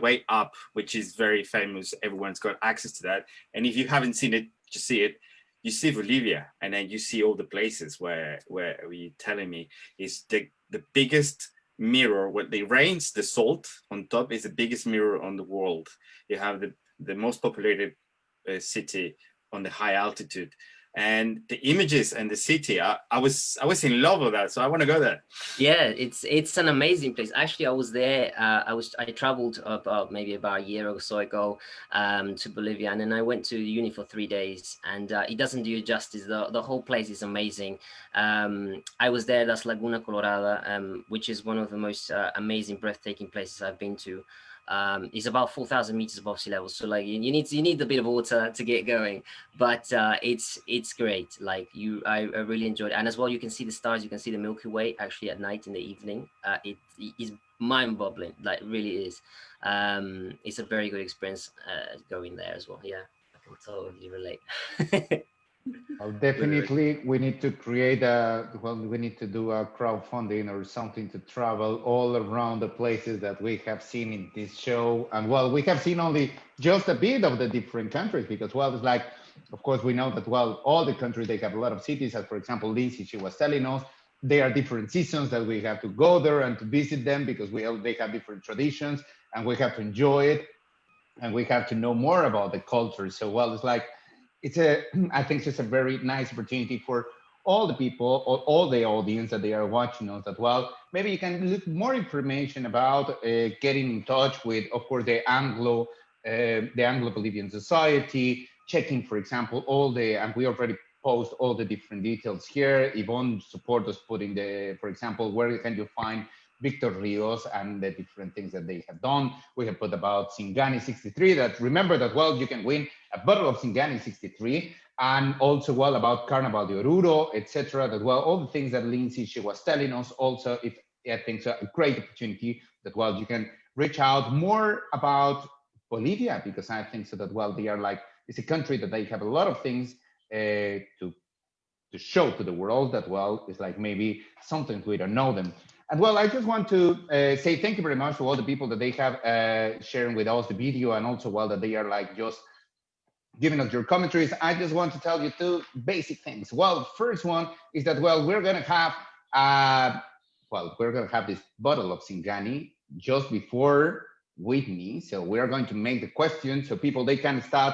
way up, which is very famous. Everyone's got access to that. And if you haven't seen it, just see it. You see Bolivia, and then you see all the places where you're telling me is the biggest mirror. What the rains, the salt on top is the biggest mirror on the world. You have the most populated city on the high altitude. And the images and the city, I was in love with that, so I want to go there. Yeah, it's an amazing place. Actually, I was there. I traveled maybe about a year or so ago to Bolivia, and then I went to uni for 3 days, and it doesn't do you justice. The whole place is amazing. I was there. That's Laguna Colorada, which is one of the most amazing, breathtaking places I've been to. It's about 4,000 meters above sea level, so like you need a bit of water to get going, but it's great. Like I really enjoyed it, and as well you can see the stars, you can see the Milky Way actually at night in the evening. It is mind-boggling, like it really is. It's a very good experience going there as well. Yeah, I can totally relate. Well, definitely, we need to create we need to do a crowdfunding or something to travel all around the places that we have seen in this show. And well, we have seen only just a bit of the different countries because, well, it's like, of course, we know that, well, all the countries, they have a lot of cities. As for example, Lindsey, she was telling us, there are different seasons that we have to go there and to visit them because they have different traditions and we have to enjoy it and we have to know more about the culture. So, well, it's like, I think it's a very nice opportunity for all the people, or all the audience that they are watching us as well. Maybe you can look more information about getting in touch with, of course, the Anglo-Bolivian Society, checking, for example, and we already post all the different details here. Yvonne support us putting for example, where can you find Victor Rios and the different things that they have done. We have put about Singani 63 that remember that, well, you can win a bottle of Singani 63 and also, well, about Carnaval de Oruro, etc. That, well, all the things that Lindsey, she was telling us also, I think so, a great opportunity that, well, you can reach out more about Bolivia because I think so that, well, they are like, it's a country that they have a lot of things to show to the world that, well, it's like maybe sometimes we don't know them. And well, I just want to say thank you very much to all the people that they have sharing with us the video and also, well, that they are like just giving us your commentaries. I just want to tell you two basic things. Well, first one is that, well, we're going to have, this bottle of Singani just before Whitney. So we're going to make the questions so people, they can start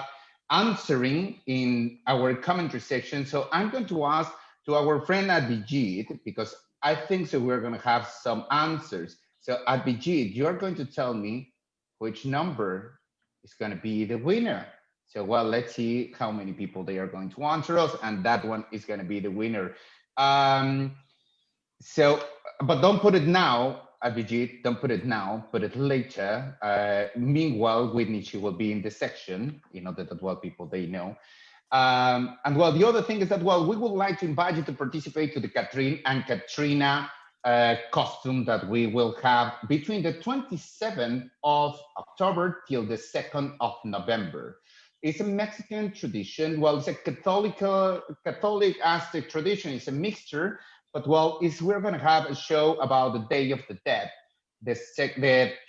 answering in our commentary section. So I'm going to ask to our friend Abhijit, because I think so we're going to have some answers. So Abhijit, you're going to tell me which number is going to be the winner. So, well, let's see how many people they are going to answer us, and that one is going to be the winner. Um, so, but don't put it now, Abhijit, don't put it now, put it later. Meanwhile, Whitney, she will be in the section, that well, people, they know. And well, the other thing is that, well, we would like to invite you to participate to the Catherine and Katrina costume that we will have between the 27th of October till the 2nd of November. It's a Mexican tradition. Well, it's a Catholic Aztec tradition. It's a mixture, but well, we're going to have a show about the Day of the Dead, the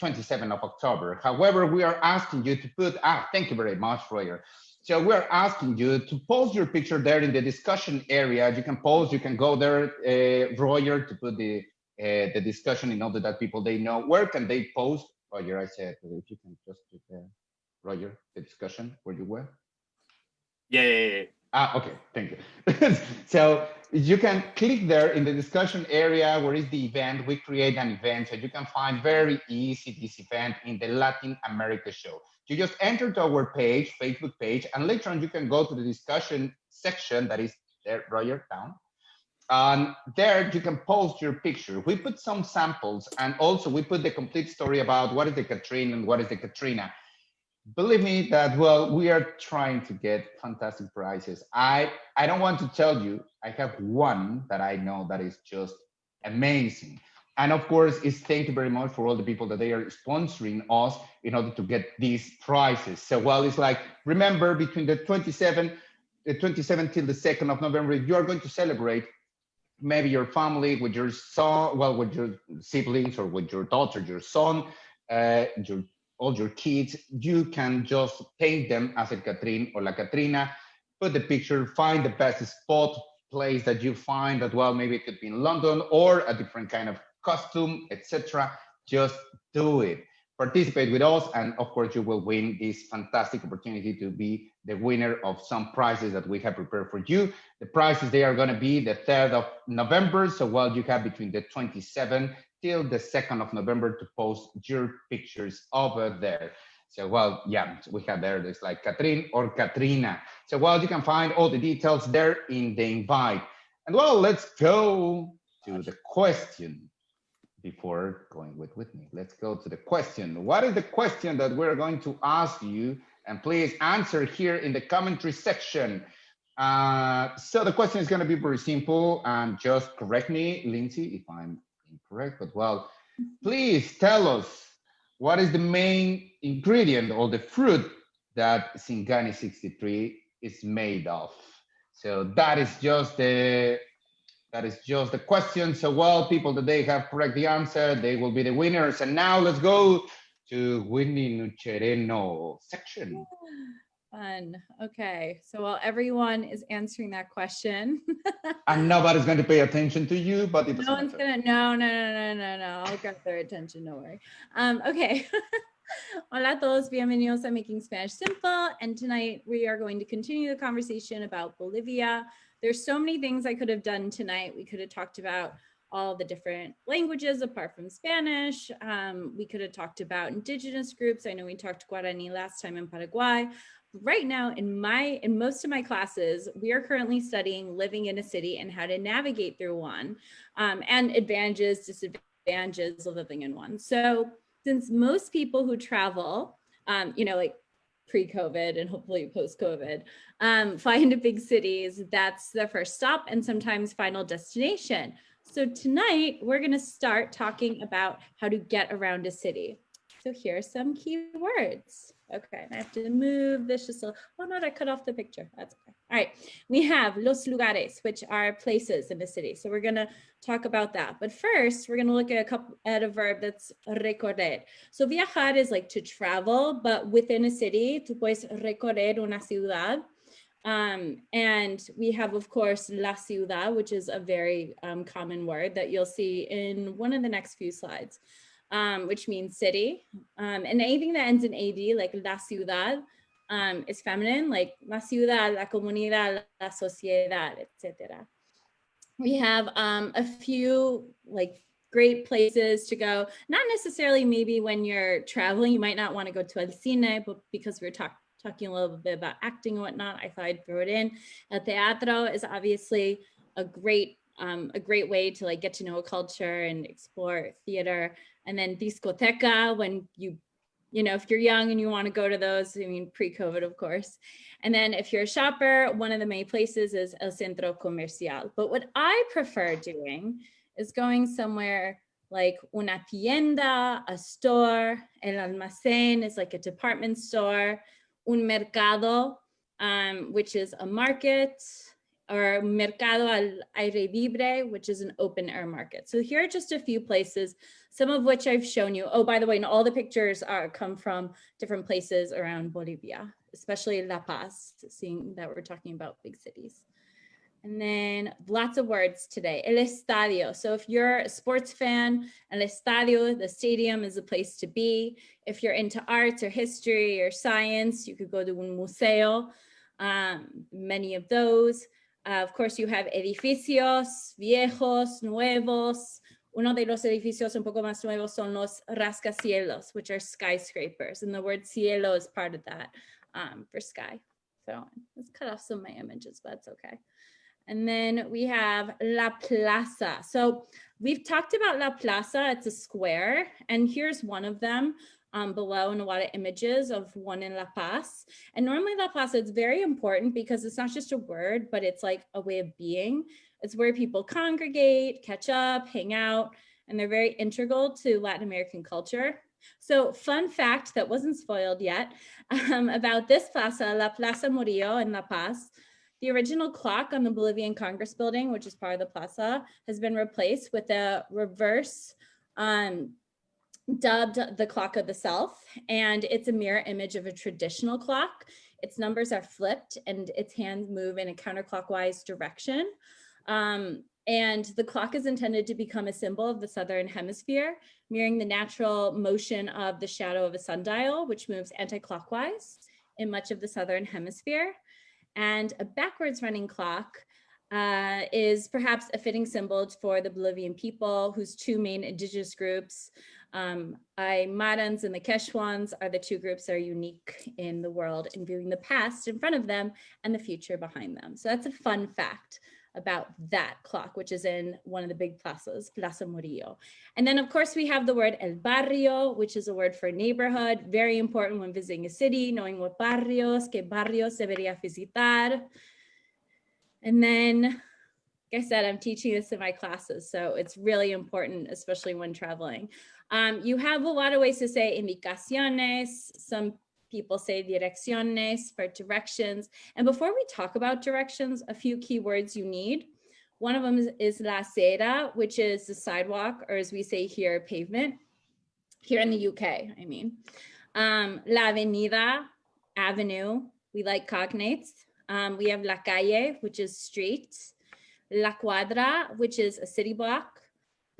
27th of October. However, we are asking you to put, thank you very much, Roger. So we're asking you to post your picture there in the discussion area. You can post, you can go there, Roger, to put the discussion in order that people, they know. Where can they post? Roger, I said, if you can just put there, Roger, the discussion where you were. Yeah. Okay, thank you. So you can click there in the discussion area where is the event. We create an event, so you can find very easy this event in the Latin America show. You just enter to our page, Facebook page, and later on you can go to the discussion section that is there, Roger, down. And there you can post your picture. We put some samples, and also we put the complete story about what is the Katrina and what is the Katrina. Believe me that, well, we are trying to get fantastic prizes. I don't want to tell you, I have one that I know that is just amazing. And of course, it's thank you very much for all the people that they are sponsoring us in order to get these prizes. So, well, it's like, remember, between the 27th till the 2nd of November, you are going to celebrate maybe your family with your son, well, with your siblings or with your daughter, your son, all your kids. You can just paint them as a Catherine or La Katrina, put the picture, find the best spot, place that you find that, well, maybe it could be in London or a different kind of costume, etc. Just do it. Participate with us, and of course you will win this fantastic opportunity to be the winner of some prizes that we have prepared for you. The prizes, they are going to be the 3rd of November, so well, you have between the 27th till the 2nd of November to post your pictures over there. So, well, yeah, we have there's like Catherine or Katrina. So, well, you can find all the details there in the invite. And well, let's go to the question. Before going with Whitney, let's go to the question. What is the question that we're going to ask you? And please answer here in the commentary section. So the question is going to be very simple, and just correct me, Lindsey, if I'm incorrect, but well, please tell us what is the main ingredient or the fruit that Singani 63 is made of. So that is just the question. So, well, people that they have correct the answer, they will be the winners. And now let's go to Whitney Nuchereno section. Fun. Okay. So while everyone is answering that question. And nobody's going to pay attention to you, but it doesn't no one's matter. No. I'll get their attention. Don't worry. Okay. Hola a todos, bienvenidos a Making Spanish Simple. And tonight we are going to continue the conversation about Bolivia. There's so many things I could have done tonight. We could have talked about all the different languages apart from Spanish. We could have talked about indigenous groups. I know we talked Guarani last time in Paraguay. Right now, in most of my classes, we are currently studying living in a city and how to navigate through one, and advantages, disadvantages of living in one. So since most people who travel, like pre-COVID and hopefully post-COVID, fly into big cities, that's their first stop and sometimes final destination. So tonight, we're going to start talking about how to get around a city. So here are some key words. Okay, I have to move this just a little. Oh no, I cut off the picture. That's okay. All right, we have los lugares, which are places in the city. So we're gonna talk about that. But first, we're gonna look at a verb that's recorrer. So viajar is like to travel, but within a city, tú puedes recorrer una ciudad. And we have, of course, la ciudad, which is a very common word that you'll see in one of the next few slides. Which means city, and anything that ends in AD, like la ciudad, is feminine, like la ciudad, la comunidad, la sociedad, etc. We have a few like great places to go. Not necessarily maybe when you're traveling, you might not want to go to el cine, but because we're talking talking a little bit about acting and whatnot, I thought I'd throw it in. El teatro is obviously a great way to like get to know a culture and explore theater. And then discoteca, when you know, if you're young and you want to go to those, I mean, pre-COVID, of course. And then if you're a shopper, one of the main places is El Centro Comercial. But what I prefer doing is going somewhere like una tienda, a store. El almacén is like a department store. Un mercado, which is a market, or mercado al aire libre, which is an open air market. So here are just a few places, some of which I've shown you. Oh, by the way, and all the pictures come from different places around Bolivia, especially La Paz, seeing that we're talking about big cities. And then lots of words today. El estadio. So if you're a sports fan, el estadio, the stadium, is a place to be. If you're into arts or history or science, you could go to un museo, many of those. Of course, you have edificios, viejos, nuevos. Uno de los edificios un poco más nuevos son los rascacielos, which are skyscrapers. And the word cielo is part of that for sky. So let's cut off some of my images, but it's okay. And then we have La Plaza. So we've talked about La Plaza. It's a square. And here's one of them below, and a lot of images of one in La Paz. And normally La Plaza is very important because it's not just a word, but it's like a way of being. It's where people congregate, catch up, hang out, and they're very integral to Latin American culture. So fun fact that wasn't spoiled yet about this plaza, La Plaza Murillo in La Paz. The original clock on the Bolivian Congress building, which is part of the plaza, has been replaced with a reverse, dubbed the clock of the South. And it's a mirror image of a traditional clock. Its numbers are flipped and its hands move in a counterclockwise direction. And the clock is intended to become a symbol of the Southern Hemisphere, mirroring the natural motion of the shadow of a sundial, which moves anti-clockwise in much of the Southern Hemisphere. And a backwards running clock is perhaps a fitting symbol for the Bolivian people, whose two main indigenous groups, Aymarans and the Quechuans, are the two groups that are unique in the world in viewing the past in front of them and the future behind them. So that's a fun fact about that clock, which is in one of the big plazas, Plaza Murillo. And then of course we have the word el barrio, which is a word for neighborhood, very important when visiting a city, knowing what barrios, que barrios debería visitar. And then, like I said, I'm teaching this in my classes, so it's really important, especially when traveling. You have a lot of ways to say indicaciones. Some people say direcciones for directions. And before we talk about directions, a few key words you need. One of them is la acera, which is the sidewalk, or as we say here, pavement. Here in the UK, I mean. La avenida, avenue. We like cognates. We have la calle, which is street. La cuadra, which is a city block.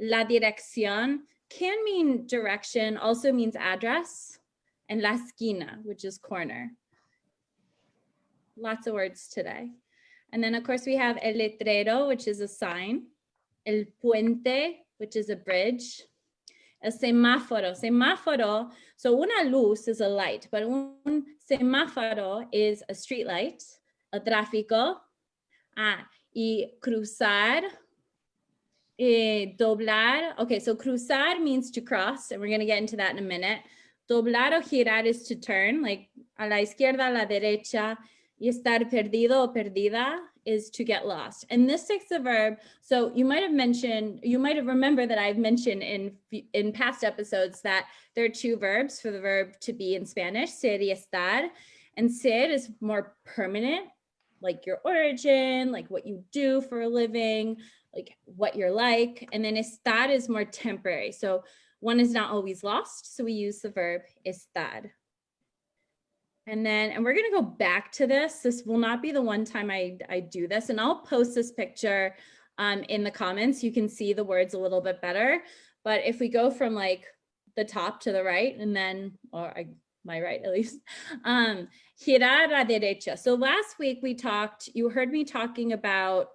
La dirección can mean direction, also means address. And la esquina, which is corner. Lots of words today. And then of course we have el letrero, which is a sign. El puente, which is a bridge. El semáforo, semáforo, so una luz is a light, but un semáforo is a street light. El tráfico, y cruzar, doblar. Okay, so cruzar means to cross, and we're gonna get into that in a minute. Doblar o girar is to turn, like a la izquierda, a la derecha, y estar perdido o perdida is to get lost. And this takes the verb, so you might have remembered that I've mentioned in past episodes that there are two verbs for the verb to be in Spanish, ser y estar. And ser is more permanent, like your origin, like what you do for a living, like what you're like. And then estar is more temporary. So one is not always lost, so we use the verb estar. And we're gonna go back to this. This will not be the one time I do this, and I'll post this picture in the comments. You can see the words a little bit better. But if we go from like the top to the right, and then, my right at least, girar a derecha. So last week you heard me talking about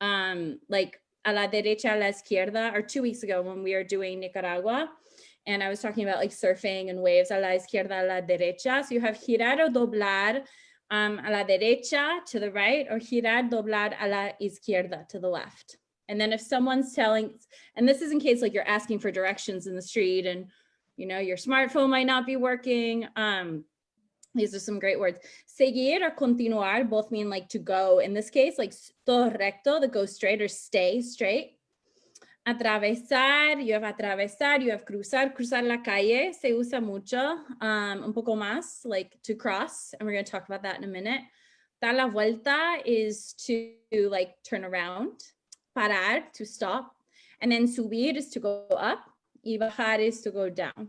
like a la derecha, a la izquierda, or 2 weeks ago when we were doing Nicaragua. And I was talking about like surfing and waves, a la izquierda, a la derecha. So you have girar o doblar a la derecha, to the right, or girar, doblar a la izquierda, to the left. And then if someone's telling, and this is in case like you're asking for directions in the street and you know your smartphone might not be working. These are some great words. Seguir or continuar both mean like to go. In this case, like todo recto, that goes straight, or stay straight. Atravesar, you have atravesar, you have cruzar. Cruzar la calle se usa mucho, un poco más, like to cross. And we're going to talk about that in a minute. Dar la vuelta is to like turn around. Parar, to stop. And then subir is to go up. Y bajar is to go down.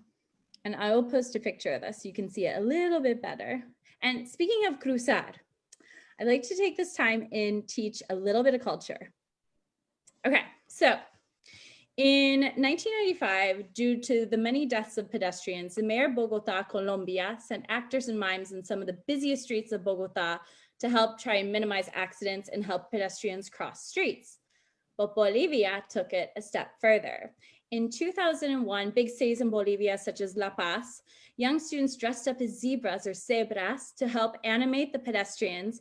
And I will post a picture of this so you can see it a little bit better. And speaking of cruzar, I'd like to take this time and teach a little bit of culture. Okay, so in 1995, due to the many deaths of pedestrians, the mayor of Bogota, Colombia, sent actors and mimes in some of the busiest streets of Bogota to help try and minimize accidents and help pedestrians cross streets. But Bolivia took it a step further. In 2001, big cities in Bolivia, such as La Paz, young students dressed up as zebras or cebras to help animate the pedestrians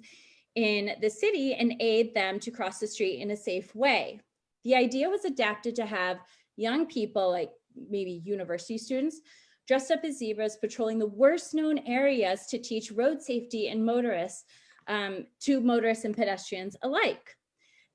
in the city and aid them to cross the street in a safe way. The idea was adapted to have young people, like maybe university students, dressed up as zebras, patrolling the worst known areas to teach road safety and motorists to motorists and pedestrians alike.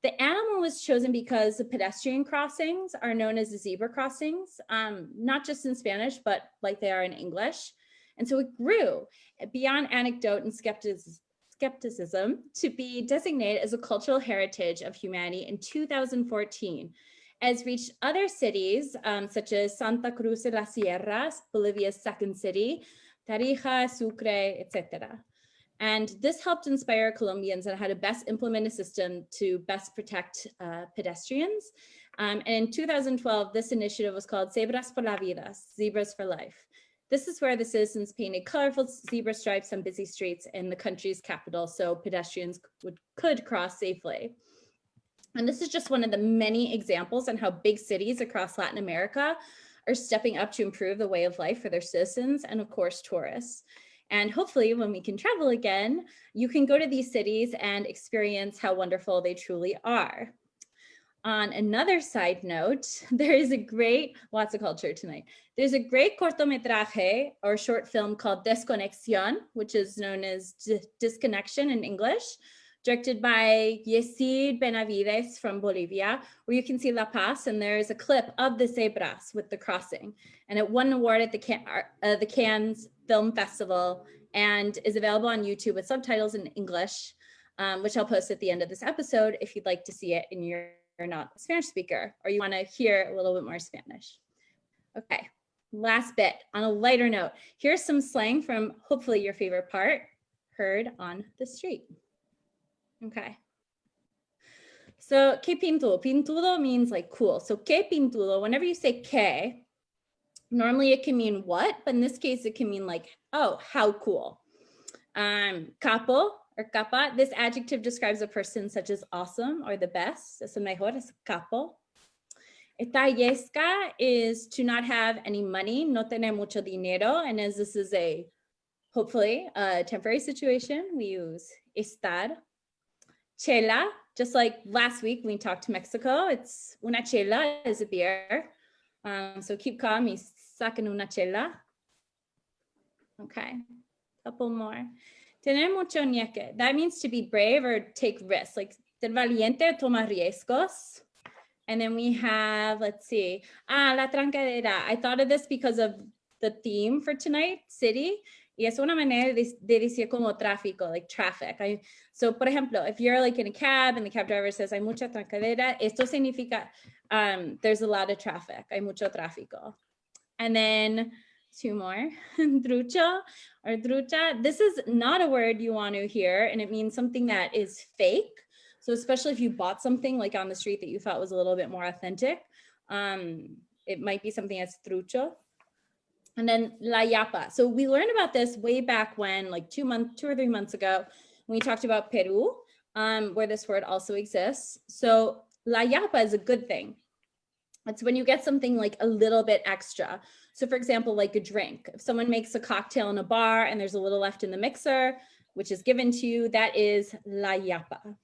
The animal was chosen because the pedestrian crossings are known as the zebra crossings, not just in Spanish, but like they are in English. And so it grew beyond anecdote and skepticism to be designated as a cultural heritage of humanity in 2014, as reached other cities such as Santa Cruz de las Sierras, Bolivia's second city, Tarija, Sucre, etc. And this helped inspire Colombians on how to best implement a system to best protect pedestrians. And in 2012, this initiative was called Zebras por la Vida, Zebras for Life. This is where the citizens painted colorful zebra stripes on busy streets in the country's capital so pedestrians could cross safely. And this is just one of the many examples on how big cities across Latin America are stepping up to improve the way of life for their citizens and, of course, tourists. And hopefully when we can travel again, you can go to these cities and experience how wonderful they truly are. On another side note, there is a great, lots of culture tonight. There's a great cortometraje or short film called Desconexión, which is known as Disconnection in English, directed by Yesid Benavides from Bolivia, where you can see La Paz, and there's a clip of the zebras with the crossing. And it won an award at the Cannes Film Festival and is available on YouTube with subtitles in English, which I'll post at the end of this episode if you'd like to see it and you're not a Spanish speaker or you want to hear a little bit more Spanish. Okay, last bit. On a lighter note, here's some slang from hopefully your favorite part, heard on the street. Okay. So, que pintudo? Pintudo means like cool. So, que pintudo, whenever you say que, normally it can mean what, but in this case it can mean like, oh, how cool. Capo or capa, this adjective describes a person such as awesome or the best. Es el mejor, es capo. Esta yesca is to not have any money, no tener mucho dinero, and as this is a, hopefully, a temporary situation, we use estar. Chela, just like last week when we talked to Mexico, it's una chela is a beer. So keep calm, y saquen una chela. Okay, couple more. Tener mucho ñeque, that means to be brave or take risks, like ser valiente, toma riesgos. And then we have, let's see, la trancadera. I thought of this because of the theme for tonight, city. Y es una manera de decir como tráfico, like traffic. So, por ejemplo, if you're like in a cab and the cab driver says, hay mucha trancadera, esto significa there's a lot of traffic, hay mucho tráfico. And then two more, trucho or trucha. This is not a word you want to hear, and it means something that is fake. So especially if you bought something like on the street that you thought was a little bit more authentic, it might be something that's trucho. And then la yapa. So we learned about this way back when, like 2 or 3 months ago, when we talked about Peru, where this word also exists. So la yapa is a good thing. It's when you get something like a little bit extra. So for example, like a drink, if someone makes a cocktail in a bar and there's a little left in the mixer, which is given to you, that is la yapa.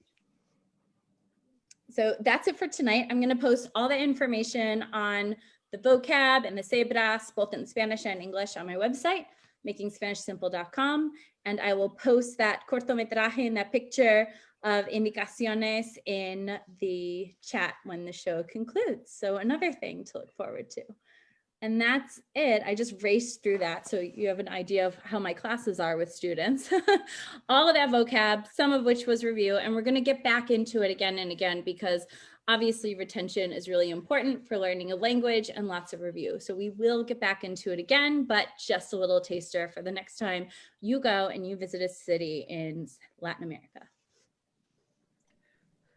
So that's it for tonight. I'm going to post all the information on the vocab and the cebras, both in Spanish and English, on my website, makingspanishsimple.com. And I will post that cortometraje and that picture of indicaciones in the chat when the show concludes. So another thing to look forward to. And that's it. I just raced through that so you have an idea of how my classes are with students. All of that vocab, some of which was review, and we're going to get back into it again and again because obviously retention is really important for learning a language and lots of review. So we will get back into it again, but just a little taster for the next time you go and you visit a city in Latin America.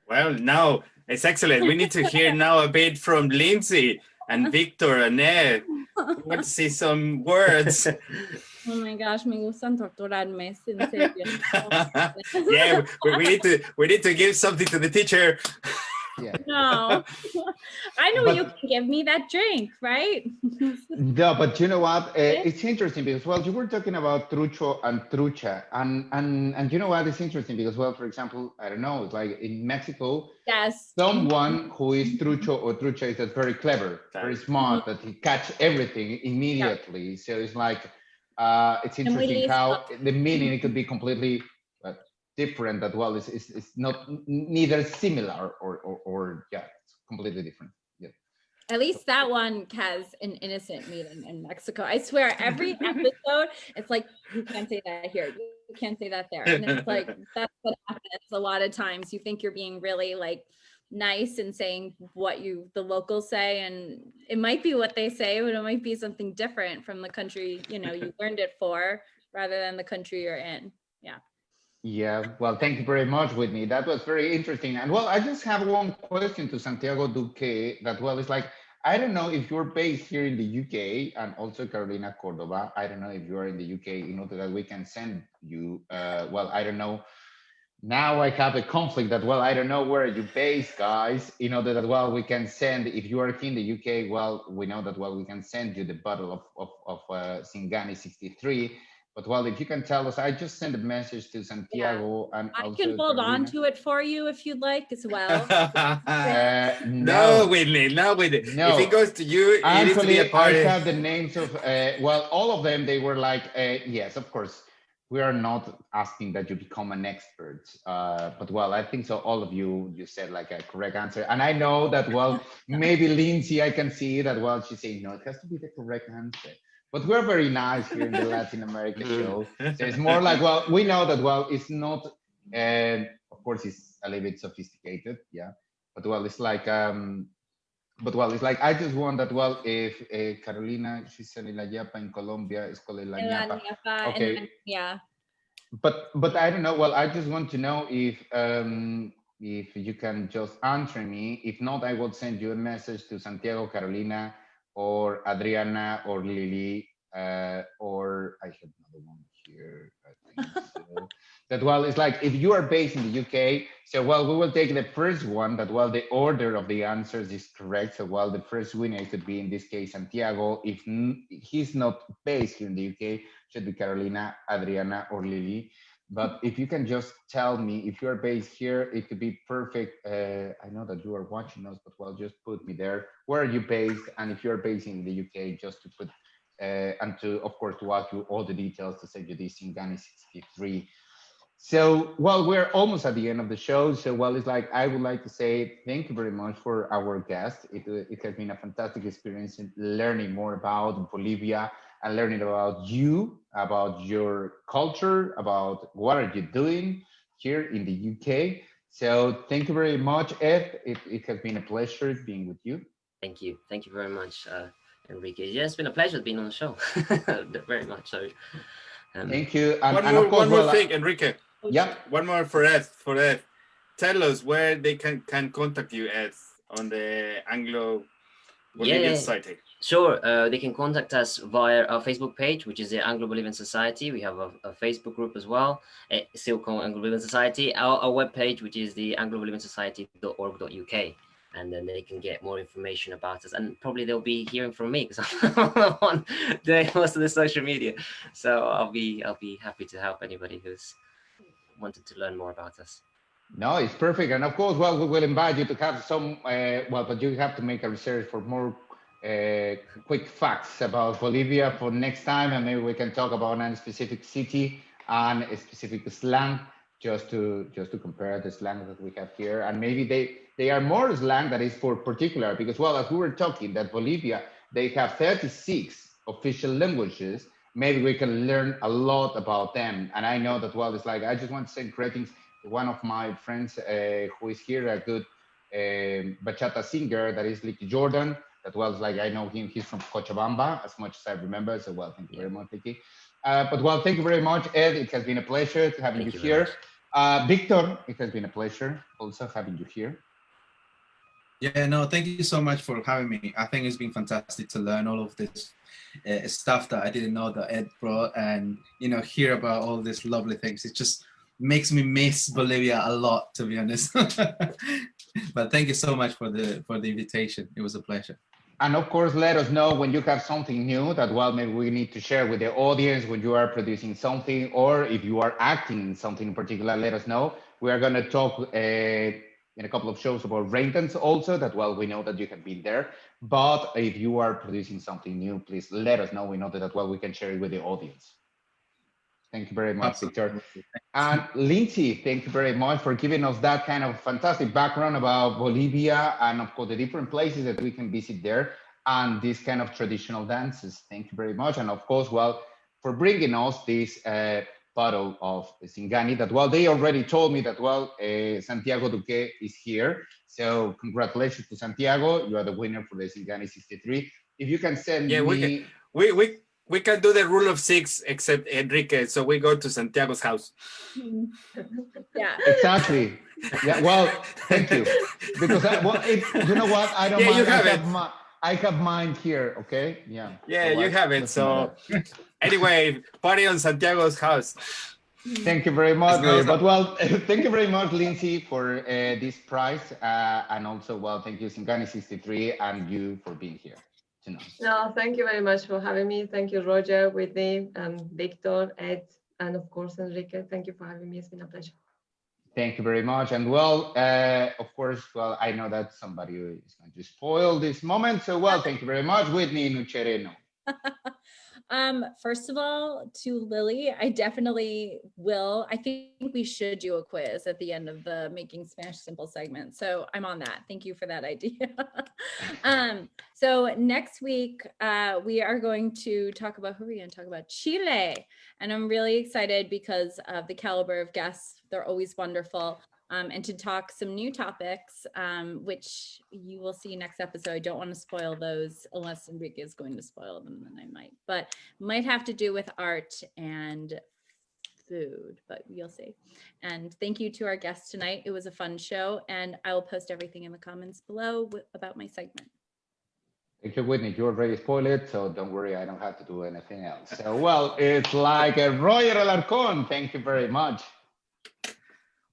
Well, now it's excellent. We need to hear now a bit from Lindsey and Victor and Ed. We want to see some words. Oh my gosh, me gustan torturarme, en serio. Yeah, we need to give something to the teacher. Yeah. No, I know you can give me that drink, right? No, but you know what? It's interesting because, well, you were talking about trucho and trucha, and you know what? It's interesting because, well, for example, I don't know, it's like in Mexico, yes, someone who is trucho or trucha is just very clever, very smart, that he catch everything immediately. Yeah. So it's like, it's interesting how the meaning it could be completely different. That well, it's not neither similar or yeah, it's completely different. Yeah. At least that one has an innocent meaning in Mexico. I swear, every episode, it's like, you can't say that here, you can't say that there. And it's like, that's what happens a lot of times. You think you're being really like nice and saying what the locals say, and it might be what they say, but it might be something different from the country, you know, you learned it for, rather than the country you're in. Yeah. Yeah, well, thank you very much, Whitney. That was very interesting. And well, I just have one question to Santiago Duque that, well, it's like, I don't know if you're based here in the UK and also Carolina Cordova. I don't know if you are in the UK in order that we can send you, well, I don't know. Now I have a conflict that, well, I don't know where you based, guys, in order that, well, we can send, if you are here in the UK, well, we know that, well, we can send you the bottle of Singani 63. But well, if you can tell us, I just sent a message to Santiago and I also can hold Carolina. on to it for you if you'd like as well. No, Whitney, no, Whitney. No. If it goes to you, actually, it needs to be a party. I have the names of, well, all of them, they were like, yes, of course, we are not asking that you become an expert. But well, I think so all of you said like a correct answer. And I know that, well, maybe Lindsey, I can see that, well, she's saying, no, it has to be the correct answer. But we're very nice here in the Latin America show. So it's more like, well, we know that, well, it's not, of course, it's a little bit sophisticated, yeah. But well, it's like, I just want that, well, if Carolina, she's selling la yapa in Colombia, es con la ñapa. Okay. Then, yeah. But I don't know. Well, I just want to know if you can just answer me. If not, I will send you a message to Santiago, Carolina, or Adriana, or Lily, or I have another one here. I think so. That, well, it's like if you are based in the UK, so well, we will take the first one. That, well, the order of the answers is correct. So, well, the first winner could be in this case Santiago. If he's not based here in the UK, should be Carolina, Adriana, or Lily. But if you can just tell me if you're based here, it could be perfect. I know that you are watching us, but well, just put me there. Where are you based? And if you're based in the UK, just to put, and to, of course, to ask you all the details to send you this Singani 63. So, well, we're almost at the end of the show. So, well, it's like, I would like to say thank you very much for our guest. It has been a fantastic experience in learning more about Bolivia and learning about you, about your culture, about what are you doing here in the UK. So thank you very much, Ed. It has been a pleasure being with you. Thank you. Thank you very much, Enrique. Yeah, it's been a pleasure being on the show. Very much so. Thank you. And one more thing, Enrique. Yeah. One more for Ed. Tell us where they can contact you, Ed, on the Anglo-Bolivian Society. Sure, they can contact us via our Facebook page, which is the Anglo-Bolivian Society. We have a Facebook group as well, still called Anglo-Bolivian Society. Our webpage, which is the Anglo-Bolivian Society.org.uk. and then they can get more information about us. And probably they'll be hearing from me because I'm the one doing most of the social media. So I'll be happy to help anybody who's wanted to learn more about us. No, it's perfect. And of course, well, we will invite you to have some, but you have to make a research for more quick facts about Bolivia for next time. And maybe we can talk about a specific city and a specific slang just to compare the slang that we have here. And maybe they are more slang that is for particular, because, well, as we were talking, that Bolivia, they have 36 official languages. Maybe we can learn a lot about them. And I know that, well, it's like, I just want to send greetings to one of my friends who is here, a good bachata singer, that is Licky Jordan. That was like, I know him, he's from Cochabamba, as much as I remember. So, well, thank you very much, Licky. But, well, thank you very much, Ed. It has been a pleasure having you here. Victor, it has been a pleasure also having you here. Yeah, no, thank you so much for having me. I think it's been fantastic to learn all of this stuff that I didn't know that Ed brought, and, you know, hear about all these lovely things. It just makes me miss Bolivia a lot, to be honest. But thank you so much for the invitation. It was a pleasure. And of course, let us know when you have something new that, well, maybe we need to share with the audience when you are producing something, or if you are acting in something in particular, let us know. We are going to talk in a couple of shows about raindance also, that, well, we know that you have been there. But if you are producing something new, please let us know. We know that, well, we can share it with the audience. Thank you very much, Victor. And Lindsey, thank you very much for giving us that kind of fantastic background about Bolivia and, of course, the different places that we can visit there and these kind of traditional dances. Thank you very much. And, of course, well, for bringing us this bottle of Singani that, well, they already told me that, well, Santiago Duque is here. So congratulations to Santiago. You are the winner for the Singani 63. If you can send me... We can do the rule of 6 except Enrique, so we go to Santiago's house. Yeah. Exactly. Yeah. Well, thank you. Because you know what? I don't mind. You have I have mine here. Okay. Yeah. Yeah, so you have it. So anyway, party on Santiago's house. Thank you very much. But, well, thank you very much, Lindsey, for this prize, and also, well, thank you, Singani 63, and you for being here. No, thank you very much for having me. Thank you, Roger, Whitney, Victor, Ed, and of course, Enrique. Thank you for having me. It's been a pleasure. Thank you very much. And, well, of course, well, I know that somebody is going to spoil this moment. So, well, thank you very much, Whitney Nuchereno. First of all, to Lily, I definitely will. I think we should do a quiz at the end of the Making Spanish Simple segment. So I'm on that. Thank you for that idea. So next week, we are going to talk about, who are we going to talk about? Chile. And I'm really excited because of the caliber of guests. They're always wonderful. And to talk some new topics, which you will see next episode. I don't want to spoil those unless Enrique is going to spoil them, then I might. But might have to do with art and food, but you'll see. And thank you to our guests tonight. It was a fun show, and I will post everything in the comments below about my segment. Thank you, Whitney. You already spoiled it, so don't worry, I don't have to do anything else. So, well, it's like a Roger Alarcon. Thank you very much.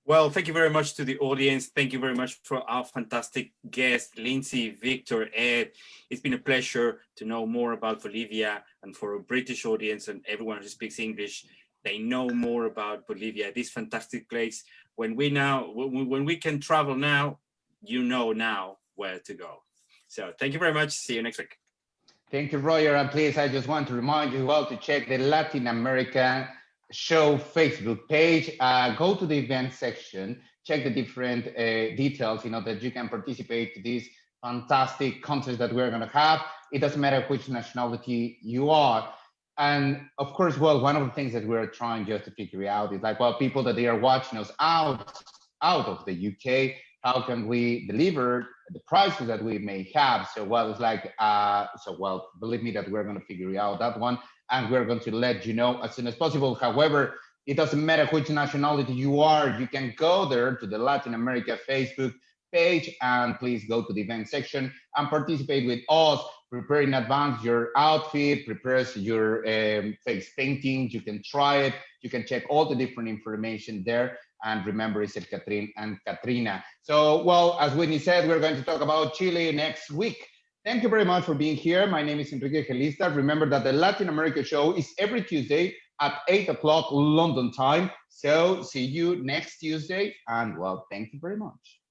Well, thank you very much to the audience. Thank you very much for our fantastic guests, Lindsey, Victor, Ed. It's been a pleasure to know more about Bolivia, and for a British audience and everyone who speaks English, they know more about Bolivia, this fantastic place. When we can travel now, you know now where to go. So thank you very much. See you next week. Thank you, Roger. And please, I just want to remind you all to check the Latin American Show Facebook page. Go to the event section, check the different details, that you can participate to this fantastic contest that we're going to have. It doesn't matter which nationality you are. And of course, well, one of the things that we're trying just to figure out is like, well, people that they are watching us out of the UK, how can we deliver the prices that we may have? So, well, it's like, well, believe me that we're going to figure out that one, and we're going to let you know as soon as possible. However, it doesn't matter which nationality you are, you can go there to the Latin America Facebook page, and please go to the event section and participate with us. Prepare in advance your outfit, prepare your face painting. You can try it. You can check all the different information there. And remember, it's Catherine and Katrina. So, well, as Whitney said, we're going to talk about Chile next week. Thank you very much for being here. My name is Enrique Gelista. Remember that the Latin America show is every Tuesday at 8 o'clock London time. So see you next Tuesday. And well, thank you very much.